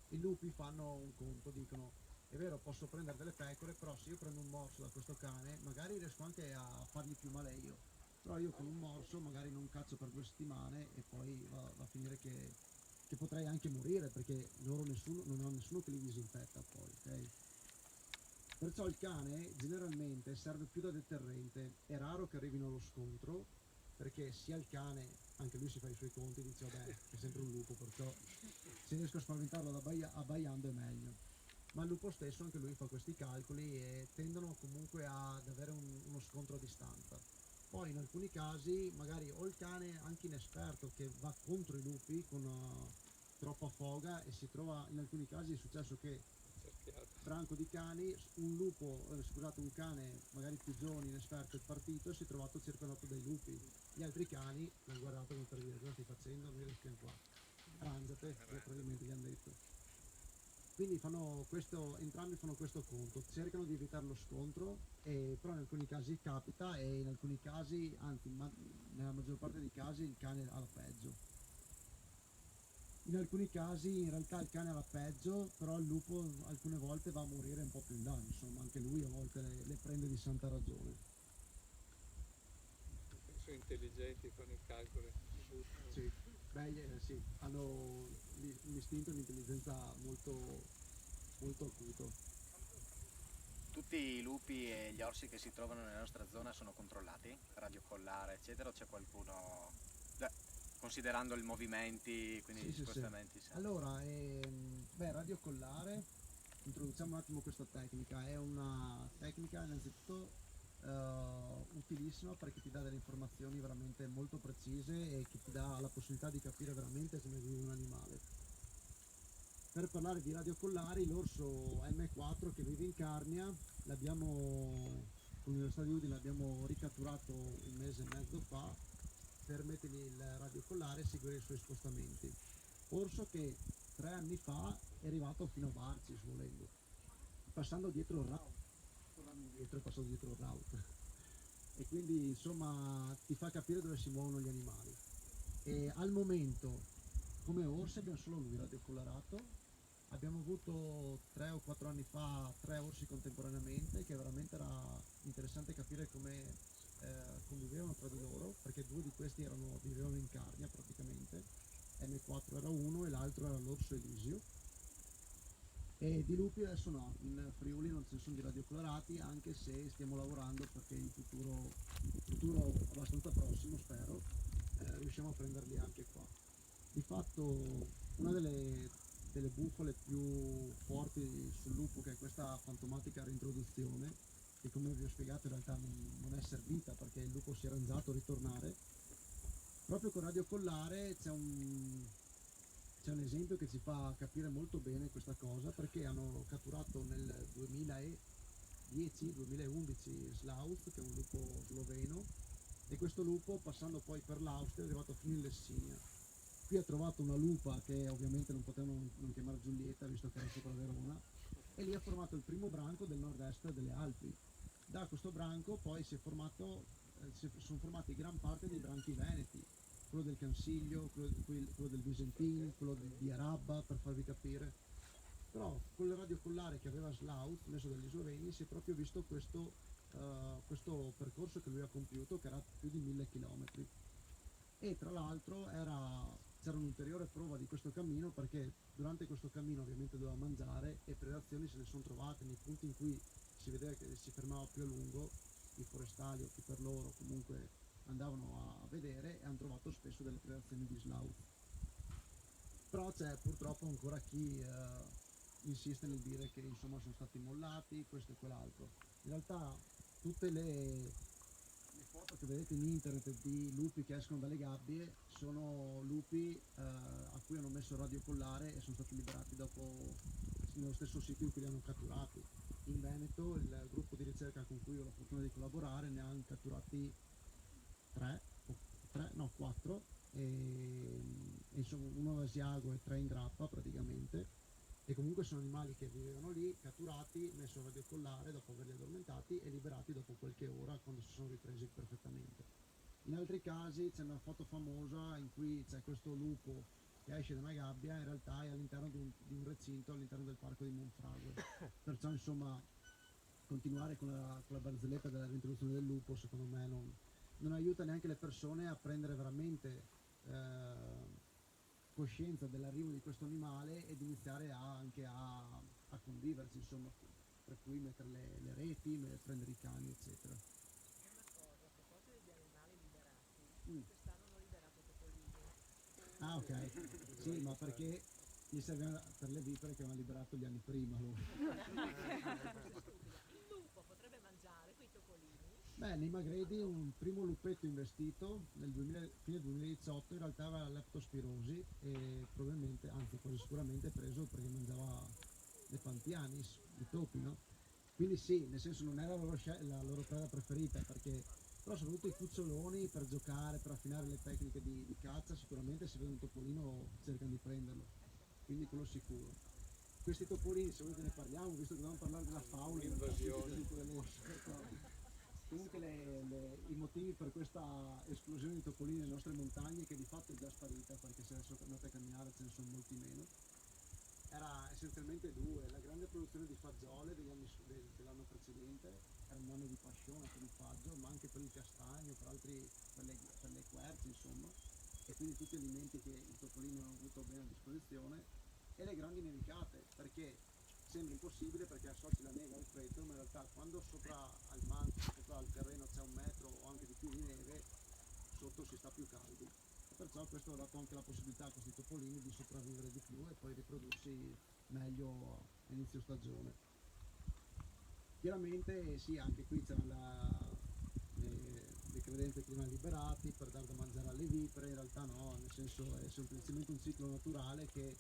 I lupi fanno un conto, dicono è vero posso prendere delle pecore, però se io prendo un morso da questo cane magari riesco anche a fargli più male io, però io con un morso magari non caccio per 2 settimane e poi va a finire che potrei anche morire perché loro non ha nessuno che li disinfetta poi, ok? Perciò il cane generalmente serve più da deterrente, è raro che arrivino allo scontro perché sia il cane, anche lui si fa i suoi conti, dice vabbè è sempre un lupo, perciò se riesco a spaventarlo abbaiando è meglio. Ma il lupo stesso anche lui fa questi calcoli e tendono comunque ad avere uno scontro a distanza. Poi in alcuni casi magari o il cane anche inesperto che va contro i lupi con troppa foga e si trova, in alcuni casi è successo che Cerchiato. branco di cani, un cane magari più giovane, inesperto, è partito e si è trovato circondato dai lupi. Gli altri cani l'hanno guardato come per dire cosa stai facendo, noi restiamo qua. Arrangiate, probabilmente gli hanno detto. Quindi entrambi fanno questo conto, cercano di evitare lo scontro, però in alcuni casi capita e in alcuni casi, anzi nella maggior parte dei casi il cane ha la peggio. In alcuni casi in realtà il cane ha la peggio, però il lupo alcune volte va a morire un po' più in là, insomma anche lui a volte le prende di santa ragione. Sono intelligenti con i calcoli, si buttano. Sì, beh, sì, hanno l'istinto e l'intelligenza molto, molto acuto. Tutti i lupi e gli orsi che si trovano nella nostra zona sono controllati, radiocollare eccetera, o c'è qualcuno considerando i movimenti, quindi Sì, gli sì, sì. spostamenti. Sì. Allora, radiocollare, introduciamo un attimo questa tecnica, è una tecnica innanzitutto utilissima perché ti dà delle informazioni veramente molto precise e che ti dà la possibilità di capire veramente come vive un animale. Per parlare di radiocollari, l'orso M4 che vive in Carnia, l'abbiamo, con l'Università di Udine l'abbiamo ricatturato un mese e mezzo fa per mettergli il radiocollare e seguire i suoi spostamenti. Orso che 3 anni fa è arrivato fino a Barcis volendo, passando dietro il route, tornando indietro e passando dietro il route. E quindi insomma ti fa capire dove si muovono gli animali. E al momento, come orsi, abbiamo solo lui radiocollarato. Abbiamo avuto 3 o 4 anni fa 3 orsi contemporaneamente, che veramente era interessante capire come convivevano tra di loro, perché 2 di questi vivevano in Carnia praticamente. M4 era uno e l'altro era l'orso Elisio. E di lupi adesso no, in Friuli non ce ne sono di radiocolorati, anche se stiamo lavorando perché in futuro abbastanza prossimo spero, riusciamo a prenderli anche qua. Di fatto una delle bufale più forti sul lupo, che è questa fantomatica reintroduzione, che come vi ho spiegato in realtà non è servita perché il lupo si è arrangiato a ritornare, proprio con radiocollare c'è un esempio che ci fa capire molto bene questa cosa, perché hanno catturato nel 2010-2011 Slaut, che è un lupo sloveno, e questo lupo, passando poi per l'Austria, è arrivato fino in Lessinia. Qui ha trovato una lupa che ovviamente non potevano non chiamare Giulietta, visto che era sopra Verona, e lì ha formato il primo branco del nord-est delle Alpi. Da questo branco poi sono formati gran parte dei branchi veneti, quello del Cansiglio, quello del Visentin, quello di Arabba, per farvi capire. Però con il radiocollare che aveva Slaut, messo dagli sloveni, si è proprio visto questo percorso che lui ha compiuto, che era più di 1000 km. E tra l'altro c'era un'ulteriore prova di questo cammino, perché durante questo cammino ovviamente doveva mangiare e predazioni se ne sono trovate nei punti in cui si vedeva che si fermava più a lungo, i forestali o chi per loro comunque andavano a vedere, e hanno trovato spesso delle predazioni di Slaut. Però c'è purtroppo ancora chi insiste nel dire che insomma sono stati mollati, questo e quell'altro. In realtà tutte le foto che vedete in internet di lupi che escono dalle gabbie sono lupi a cui hanno messo il radiocollare e sono stati liberati dopo nello stesso sito in cui li hanno catturati. In Veneto il gruppo di ricerca con cui ho la fortuna di collaborare ne ha catturati 4, e insomma uno ad Asiago e 3 in grappa praticamente, e comunque sono animali che vivevano lì, catturati, messo a radiocollare dopo averli addormentati e liberati dopo qualche ora quando si sono ripresi perfettamente. In altri casi c'è una foto famosa in cui c'è questo lupo che esce da una gabbia, in realtà è all'interno di un recinto all'interno del parco di Monfragüe. Perciò insomma continuare con la barzelletta della reintroduzione del lupo secondo me non aiuta neanche le persone a prendere veramente coscienza dell'arrivo di questo animale ed iniziare anche a conviverci, insomma, per cui mettere le reti, prendere i cani, eccetera. Una cosa, a proposito degli animali liberati, quest'anno hanno liberato Topolino. Ah, ok. Sì, ma perché gli serviva per le vipere che avevano liberato gli anni prima loro. Il lupo potrebbe mangiare quei topolini? Beh, nei Magredi un primo lupetto investito fine 2018 in realtà aveva leptospirosi e probabilmente, anzi quasi sicuramente preso perché mangiava le pantianis, i topi, no? Quindi sì, nel senso non era la loro preda preferita, perché però soprattutto i cuccioloni per giocare, per affinare le tecniche di caccia, sicuramente se vedono un topolino cercano di prenderlo, quindi quello sicuro. Questi topolini, se volete ne parliamo, visto che dobbiamo parlare della fauna, comunque i motivi per questa esplosione di topolini nelle nostre montagne, che di fatto è già sparita perché se adesso andate a camminare ce ne sono molti meno, era essenzialmente 2: la grande produzione di fagiole dell'anno precedente, era un anno di passione per il faggio, ma anche per il castagno, per le querce, insomma, e quindi tutti gli alimenti che i topolini hanno avuto bene a disposizione, e le grandi nevicate, perché sembra impossibile perché associ la neve al freddo, ma in realtà quando sopra al manto, sopra al terreno c'è 1 metro o anche di più di neve, sotto si sta più caldi, e perciò perciò questo ha dato anche la possibilità a questi topolini di sopravvivere di più e poi riprodursi meglio a inizio stagione. Chiaramente sì, anche qui c'erano le credenze che erano liberati per dar da mangiare alle vipere, in realtà no, nel senso è semplicemente un ciclo naturale che,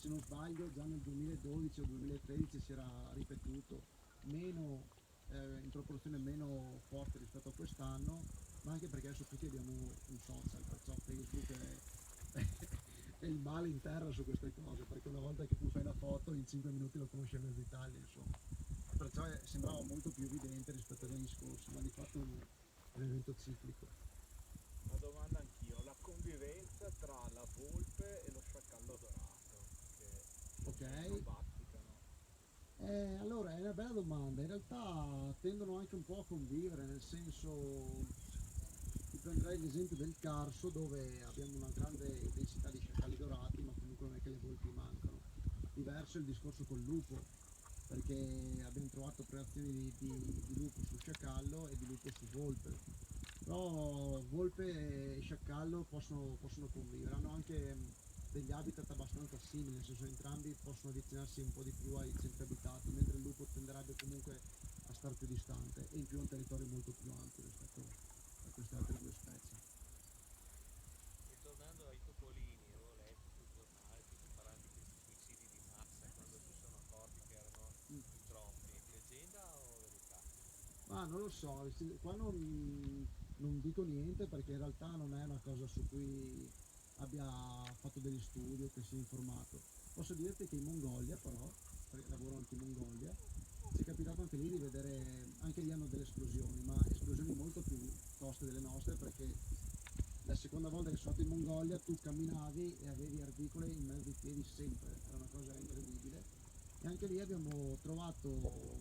se non sbaglio, già nel 2012 o 2013 si era ripetuto, meno, in proporzione meno forte rispetto a quest'anno, ma anche perché adesso tutti abbiamo un social, perciò Facebook è il male in terra su queste cose, perché una volta che tu fai la foto in 5 minuti lo conosce mezzo Italia, insomma. Perciò sembrava molto più evidente rispetto agli anni scorsi, ma di fatto è un evento ciclico. Una domanda anch'io, la convivenza tra la volpe e lo sciacallo dorato, che Ok. bazzicano. Allora è una bella domanda, in realtà tendono anche un po' a convivere, nel senso, ti prenderei l'esempio del Carso dove abbiamo una grande densità di sciacalli dorati, ma comunque non è che le volpi mancano. Diverso è il discorso col lupo, perché abbiamo trovato predazioni di lupo su sciacallo e di lupo su volpe. Però volpe e sciacallo possono convivere, hanno anche degli habitat abbastanza simili, nel senso entrambi possono avvicinarsi un po' di più ai centri abitati, mentre il lupo tenderebbe comunque a star più distante e in più ha un territorio molto più ampio rispetto a queste altre due specie. E tornando ai topolini, avevo letto sul giornale che si parlava di questi suicidi di massa quando si sono accorti che erano in troppi. Leggenda o verità? Ma non lo so, qua non dico niente perché in realtà non è una cosa su cui abbia fatto degli studi o che sia informato. Posso dirti che in Mongolia però, perché lavoro anche in Mongolia, ci è capitato anche lì di vedere, anche lì hanno delle esplosioni, ma esplosioni molto più toste delle nostre, perché la seconda volta che sono stato in Mongolia tu camminavi e avevi articole in mezzo ai piedi sempre, era una cosa incredibile. E anche lì abbiamo trovato,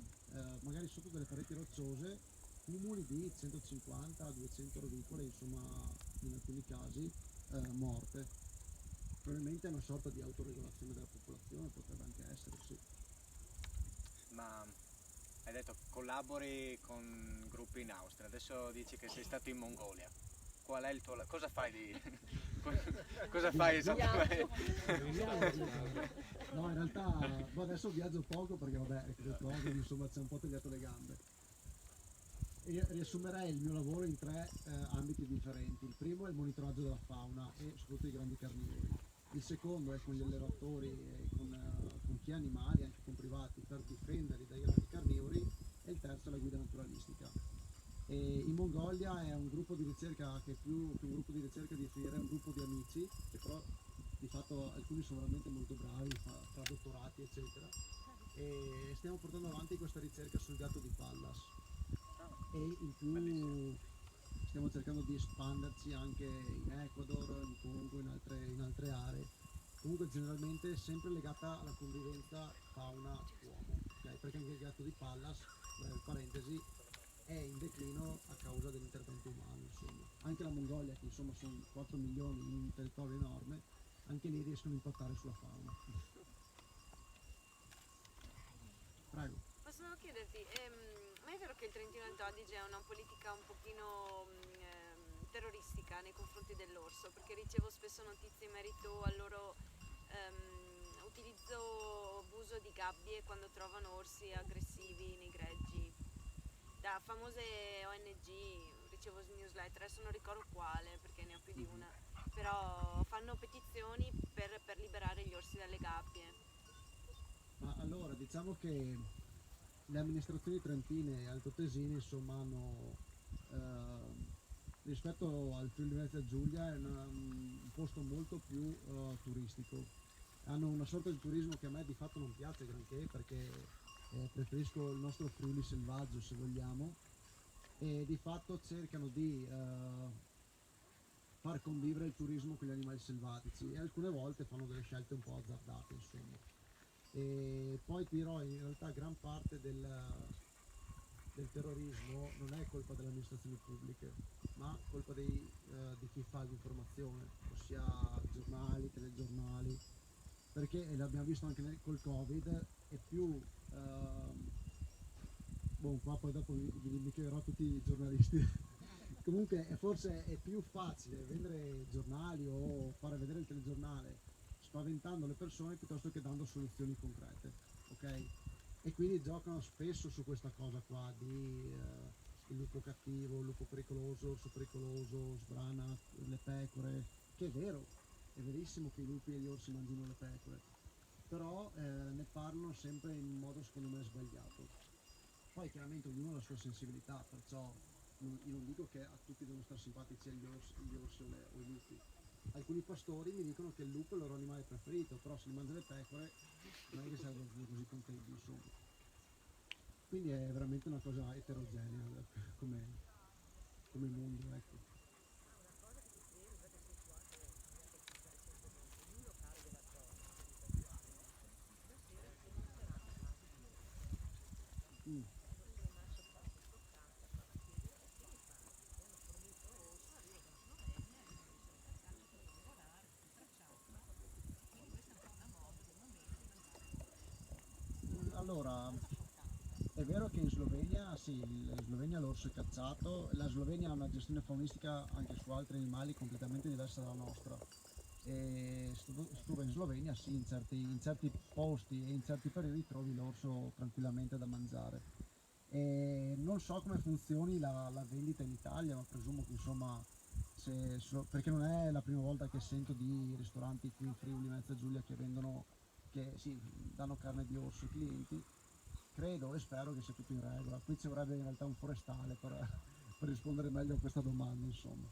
magari sotto delle pareti rocciose, cumuli di 150-200 rovicole, insomma in alcuni casi morte. Probabilmente è una sorta di autoregolazione della popolazione, potrebbe anche essere, sì. Ma hai detto collabori con gruppi in Austria, adesso dici che sei stato in Mongolia. Qual è il tuo... cosa fai lì? Cosa fai esattamente? No, in realtà adesso viaggio poco perché vabbè, il Covid insomma ci ha un po' tagliato le gambe. E riassumerei il mio lavoro in tre ambiti differenti. Il primo è il monitoraggio della fauna e soprattutto i grandi carnivori. Il secondo è con gli allevatori e con chi ha animali, anche con privati, per difenderli dai grandi carnivori. E il terzo è la guida naturalistica. E in Mongolia è un gruppo di ricerca che più che un gruppo di ricerca definirei un gruppo di amici, che però di fatto alcuni sono veramente molto bravi, fa dottorati eccetera. E stiamo portando avanti questa ricerca sul gatto di Pallas. E in più stiamo cercando di espanderci anche in Ecuador, in Congo, in altre aree, comunque generalmente sempre legata alla convivenza fauna-uomo, okay? Perché anche il gatto di Pallas, parentesi, è in declino a causa dell'intervento umano, insomma. Anche la Mongolia, che insomma sono 4 milioni in un territorio enorme, anche lì riescono a impattare sulla fauna. Prego. Posso chiederti, ma è vero che il Trentino Alto Adige ha una politica un pochino terroristica nei confronti dell'orso? Perché ricevo spesso notizie in merito al loro utilizzo, abuso di gabbie quando trovano orsi aggressivi nei greggi. Da famose ONG ricevo newsletter, adesso non ricordo quale perché ne ho più di una, però fanno petizioni per liberare gli orsi dalle gabbie. Ma allora, diciamo che le amministrazioni trentine e altoatesine insomma hanno rispetto al Friuli Venezia Giulia è un posto molto più turistico, hanno una sorta di turismo che a me di fatto non piace granché perché preferisco il nostro Friuli selvaggio se vogliamo, e di fatto cercano di far convivere il turismo con gli animali selvatici e alcune volte fanno delle scelte un po' azzardate insomma. E poi ti dirò, in realtà gran parte del terrorismo non è colpa delle amministrazioni pubbliche, ma colpa di chi fa l'informazione, ossia giornali, telegiornali, perché e l'abbiamo visto anche col Covid, è più qua poi dopo mi chiederò tutti i giornalisti Comunque forse è più facile vendere giornali o fare vedere il telegiornale spaventando le persone piuttosto che dando soluzioni concrete, ok? E quindi giocano spesso su questa cosa qua di il lupo cattivo, il lupo pericoloso, il pericoloso, sbrana le pecore, che è vero, è verissimo che i lupi e gli orsi mangino le pecore, però ne parlano sempre in modo secondo me sbagliato. Poi chiaramente ognuno ha la sua sensibilità, perciò io non dico che a tutti devono stare simpatici gli orsi o i lupi. Alcuni pastori mi dicono che il lupo è il loro animale preferito, però se li mangia le pecore non è che sarebbero così contenti, insomma. Quindi è veramente una cosa eterogenea come mondo, ecco. Allora, è vero che in Slovenia, sì, in Slovenia l'orso è cacciato, la Slovenia ha una gestione faunistica anche su altri animali completamente diversa dalla nostra. E stuva in Slovenia, sì, in certi posti e in certi periodi trovi l'orso tranquillamente da mangiare. E non so come funzioni la vendita in Italia, ma presumo che insomma, perché non è la prima volta che sento di ristoranti qui in Friuli Venezia Giulia che vendono, che sì, danno carne di orso ai clienti. Credo e spero che sia tutto in regola. Qui ci vorrebbe in realtà un forestale per rispondere meglio a questa domanda, insomma.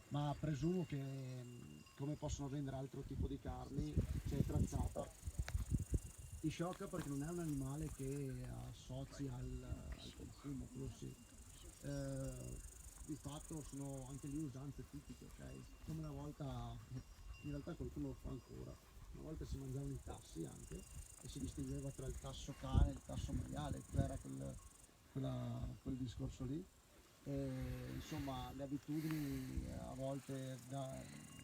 Ma presumo che come possono vendere altro tipo di carni, se è trazzata. Ti sciocca perché non è un animale che associ al consumo, quello sì. Di fatto sono anche lì usanze tipiche, ok? Come una volta, in realtà qualcuno lo fa ancora, una volta si mangiavano i tassi anche e si distingueva tra il tasso cane e il tasso maiale, era quel discorso lì. E, insomma, le abitudini a volte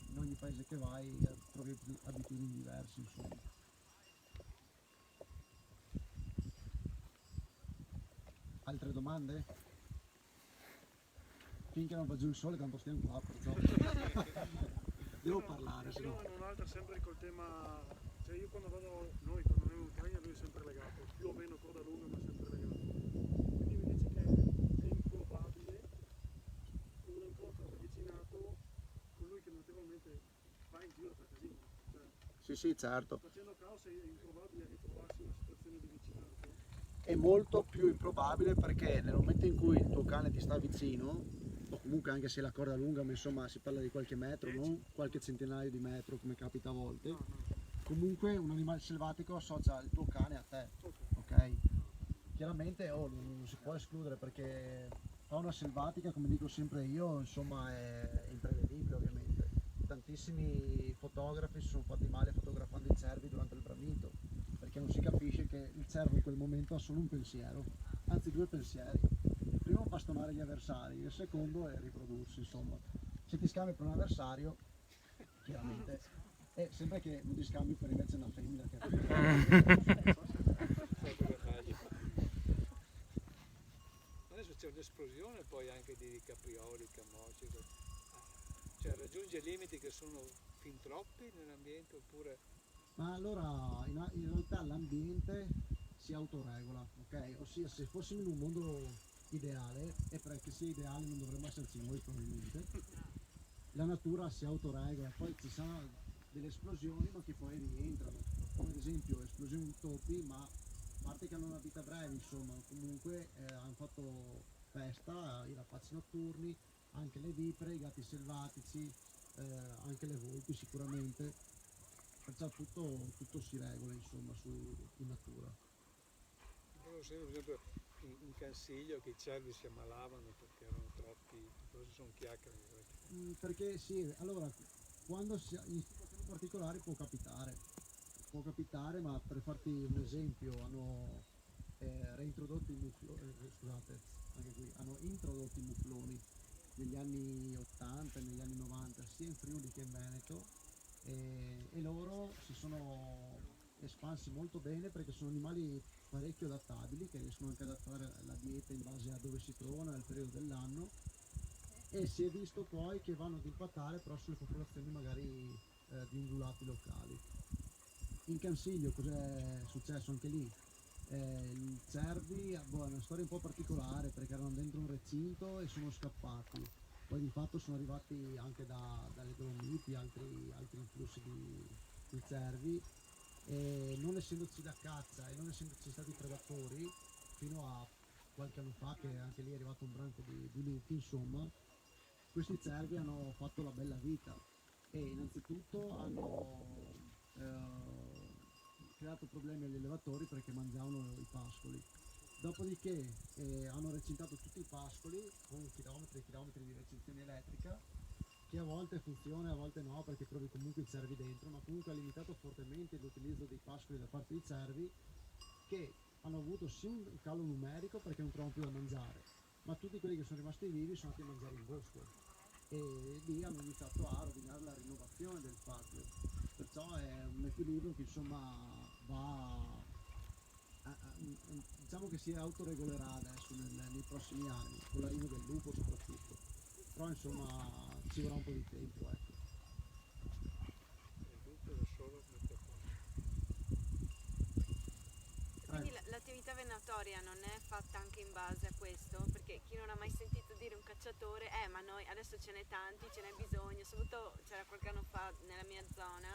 in ogni paese che vai trovi abitudini diverse, insomma. Altre domande? Finché non va giù il sole tanto stiamo qua, perciò devo parlare, se no. Un'altra sempre col tema, cioè io noi quando andiamo in montagna lui è sempre legato, più o meno corda lunga ma sempre legato. Quindi mi dici che è improbabile un incontro ravvicinato con lui che notevolmente va in giro per casino. Cioè, Sì, certo. facendo caos è improbabile ritrovarsi in una situazione di vicinato. È molto più improbabile perché nel momento in cui il tuo cane ti sta vicino, o comunque anche se la corda è lunga, ma insomma si parla di qualche metro, non qualche centinaio di metro come capita a volte, comunque un animale selvatico associa il tuo cane a te, ok? Chiaramente non si può escludere perché fauna selvatica, come dico sempre io, insomma è imprevedibile ovviamente. Tantissimi fotografi si sono fatti male fotografando i cervi durante il bramito, perché non si capisce che il cervo in quel momento ha solo un pensiero, anzi due pensieri. Il primo è bastonare gli avversari, il secondo è riprodursi, insomma. Se ti scambi per un avversario, chiaramente, è sempre che non ti scambi per invece una femmina che Adesso c'è un'esplosione poi anche di caprioli, camosci, cioè raggiunge limiti che sono fin troppi nell'ambiente oppure... Ma allora in realtà l'ambiente si autoregola, ok? Ossia se fossimo in un mondo ideale, e perché sia ideale non dovremmo esserci noi probabilmente, la natura si autoregola, poi ci sono delle esplosioni ma che poi rientrano, come ad esempio esplosioni di topi, ma a parte che hanno una vita breve, insomma, comunque hanno fatto festa, i rapaci notturni, anche le vipere, i gatti selvatici, anche le volpi sicuramente. Perciò tutto si regola insomma in natura. Io sento per esempio in Cansiglio che i cervi si ammalavano perché erano troppi, forse sono chiacchiere. Perché sì, allora quando in situazioni particolari può capitare, ma per farti un esempio hanno reintrodotto hanno introdotto i mufloni negli anni 80 e negli anni 90 sia in Friuli che in Veneto. E loro si sono espansi molto bene perché sono animali parecchio adattabili che riescono anche ad adattare la dieta in base a dove si trovano e al periodo dell'anno e si è visto poi che vanno ad impattare però sulle popolazioni magari di ungulati locali. In Cansiglio cos'è successo anche lì? I cervi, è una storia un po' particolare perché erano dentro un recinto e sono scappati, poi di fatto sono arrivati anche dalle Dolomiti altri influssi di cervi, e non essendoci la caccia e non essendoci stati predatori fino a qualche anno fa, che anche lì è arrivato un branco di lupi, insomma, questi cervi hanno fatto la bella vita e innanzitutto hanno creato problemi agli allevatori perché mangiavano i pascoli. Dopodiché hanno recintato tutti i pascoli con chilometri e chilometri di recinzione elettrica, che a volte funziona e a volte no perché trovi comunque i cervi dentro, ma comunque ha limitato fortemente l'utilizzo dei pascoli da parte dei cervi, che hanno avuto sì un calo numerico perché non trovano più da mangiare, ma tutti quelli che sono rimasti vivi sono andati a mangiare in bosco e lì hanno iniziato a rovinare la rinnovazione del faggio. Perciò è un equilibrio che insomma diciamo che si autoregolerà adesso nei prossimi anni, con l'arrivo del lupo soprattutto, però insomma ci vorrà un po' di tempo, ecco. Il lupo da solo mette a posto. Quindi l'attività venatoria non è fatta anche in base a questo? Perché chi non ha mai sentito dire un cacciatore, ma noi adesso ce n'è tanti, ce n'è bisogno, soprattutto c'era qualche anno fa nella mia zona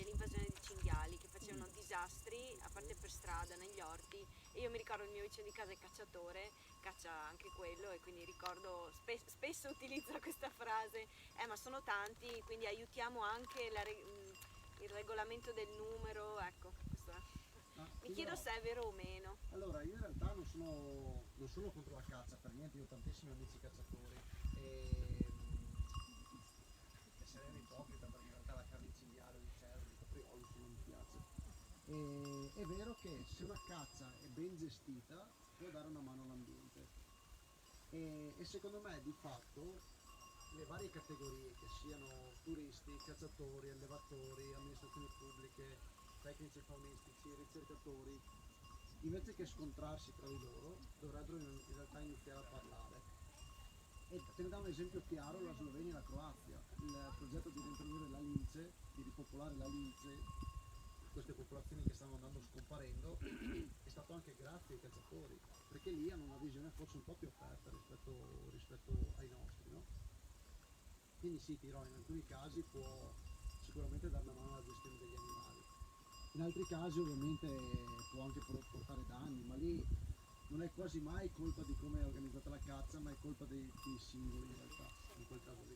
l'invasione di cinghiali che facevano disastri, a parte per strada, negli orti, e io mi ricordo il mio vicino di casa è cacciatore, caccia anche quello, e quindi ricordo, spesso utilizza questa frase, ma sono tanti, quindi aiutiamo anche il regolamento del numero, ecco, questo è. Mi chiedo se è vero o meno. Allora, io in realtà non sono contro la caccia, per niente, io ho tantissimi amici cacciatori e sarei ipocrita perché in realtà la carne di cinghiale, di cervo, di capriolo non mi piace. È vero che se una caccia è ben gestita può dare una mano all'ambiente e secondo me di fatto le varie categorie, che siano turisti, cacciatori, allevatori, amministrazioni pubbliche, tecnici faunistici, ricercatori, invece che scontrarsi tra di loro dovrebbero in realtà iniziare a parlare. E te ne da un esempio chiaro la Slovenia e la Croazia. Il progetto di reintrodurre la lince, di ripopolare la lince, queste popolazioni che stanno andando scomparendo, è stato anche grazie ai cacciatori, perché lì hanno una visione forse un po' più aperta rispetto ai nostri, no? Quindi sì, dirò, in alcuni casi può sicuramente dare una mano alla gestione degli animali. In altri casi ovviamente può anche portare danni, ma lì non è quasi mai colpa di come è organizzata la caccia, ma è colpa dei singoli in realtà, in quel caso lì.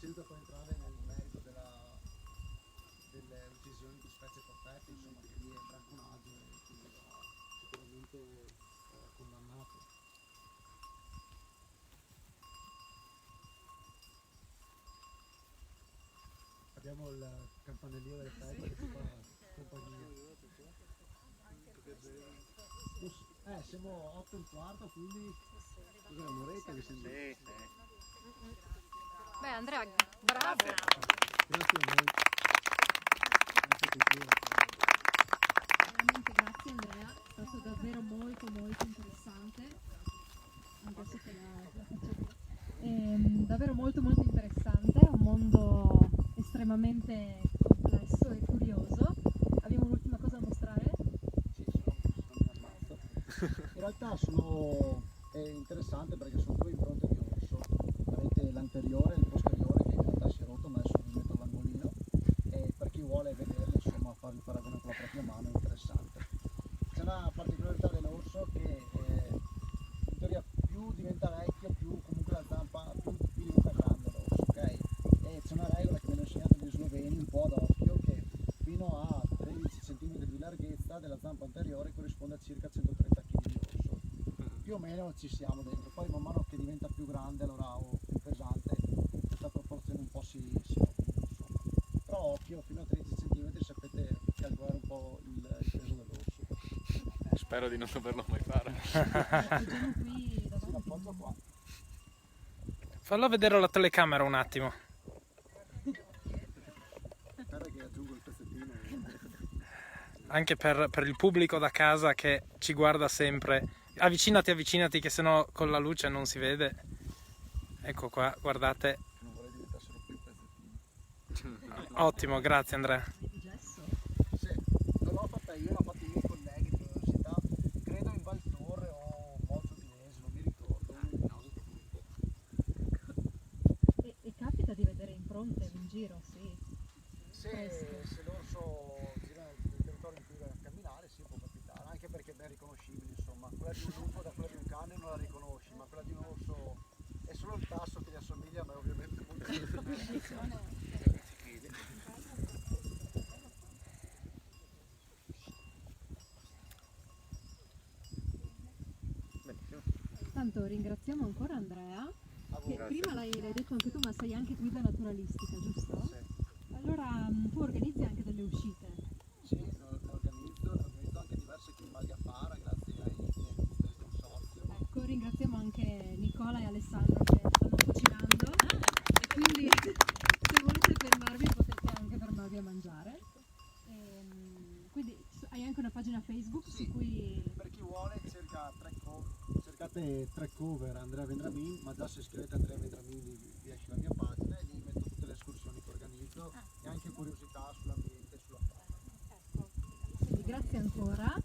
Senza poi entrare nel merito delle uccisioni di specie protette, insomma, che lì è bracconaggio e quindi va sicuramente condannato. Abbiamo il campanellino del pepe che ci fa compagnia. Siamo 8:15, quindi cos'è, un'oretta che siamo? Sì. Beh, Andrea, bravo! Grazie a voi. Veramente grazie Andrea, è stato davvero molto interessante, anche se la faccio davvero molto interessante, un mondo estremamente complesso e curioso. Abbiamo un'ultima cosa da mostrare? Sì, in realtà è interessante perché sono due impronte di orso. Avete l'anteriore e il posteriore che in realtà si è rotto, ma adesso vi metto all'angolino, e per chi vuole vederlo, insomma, fare il paragone con la propria mano è interessante. C'è una particolarità dell'orso che in teoria più diventa vecchio, più comunque la zampa più diventa grande l'orso, ok? E c'è una regola che mi hanno insegnato gli sloveni un po' ad occhio, che fino a 13 cm di larghezza della zampa anteriore corrisponde a circa 130 kg di orso. Più o meno ci siamo dentro, poi man mano che diventa più grande, allora, o più pesante, questa proporzione un po' si nota, insomma. Però occhio, fino a 13 cm sapete calcolare un po' il peso dell'orso. Spero di non doverlo mai fare. Si appoggia qua. Fallo vedere alla telecamera un attimo. Aspetta che aggiungo il pezzettino. Anche per il pubblico da casa che ci guarda sempre. Avvicinati che sennò con la luce non si vede. Ecco qua, guardate. Non vorrei diventassero più pezzettini. Ottimo, grazie Andrea. Di gesso. Sì, non l'ho fatta io, l'ho fatta i miei colleghi dell'università, credo in Valtorre o Mozzo Dinese, non mi ricordo. E capita di vedere impronte in giro, sì. Se l'orso gira nel territorio in cui va a camminare, sì, può capitare, anche perché è ben riconoscibile, insomma, quella di un lupo da quella di un cane non la riconosci, ma quella di un orso è solo il tasso che gli assomiglia, ma è ovviamente molto Tanto ringraziamo ancora Andrea, che prima l'hai detto anche tu, ma sei anche guida naturalistica, giusto? Sì. Allora tu organizzi anche delle uscite. Sì, organizzo anche diverse qui in Val Gafara, grazie ai miei del consorzio. Ecco, ringraziamo anche Nicola e Alessandro che stanno cucinando e quindi se volete fermarvi potete anche fermarvi a mangiare. Quindi hai anche una pagina Facebook Sì, su cui... per chi vuole cercate Trek Cover Andrea Vendramin, ma già se scrivete Andrea Vendramin vi esce la mia pagina e lì metto tutte le escursioni che organizzo e anche curiosità sull'ambiente e sulla fauna. Ecco, quindi grazie ancora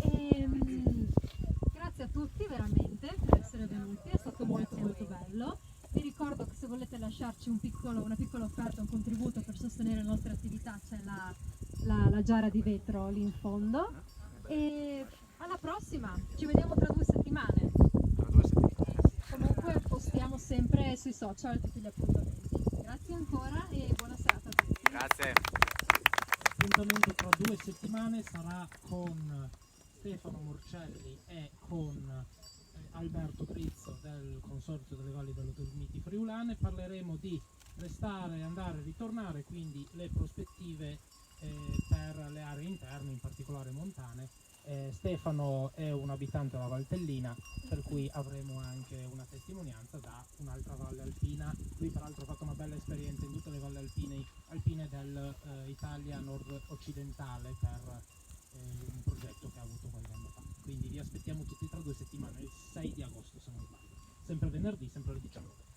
e grazie a tutti veramente per essere venuti, è stato molto molto bello. Vi ricordo che se volete lasciarci una piccola offerta, un contributo per sostenere le nostre attività c'è la giara di vetro lì in fondo e alla prossima, ci vediamo tra 2 settimane. Comunque postiamo sempre sui social tutti gli appuntamenti. Grazie ancora e buona serata a tutti. Grazie. L'appuntamento tra 2 settimane sarà con Stefano Morcelli e con Alberto Grizzo del Consorzio delle Valli delle Dolomiti Friulane. Parleremo di restare, andare e ritornare, quindi le prospettive per le aree interne, in particolare montane. Stefano è un abitante della Valtellina, per cui avremo anche una testimonianza da un'altra valle alpina. Lui peraltro ha fatto una bella esperienza in tutte le valli alpine dell'Italia nord-occidentale per un progetto che ha avuto qualche anno fa. Quindi vi aspettiamo tutti tra 2 settimane, il 6 di agosto se non sbaglio, sempre venerdì, sempre alle 19.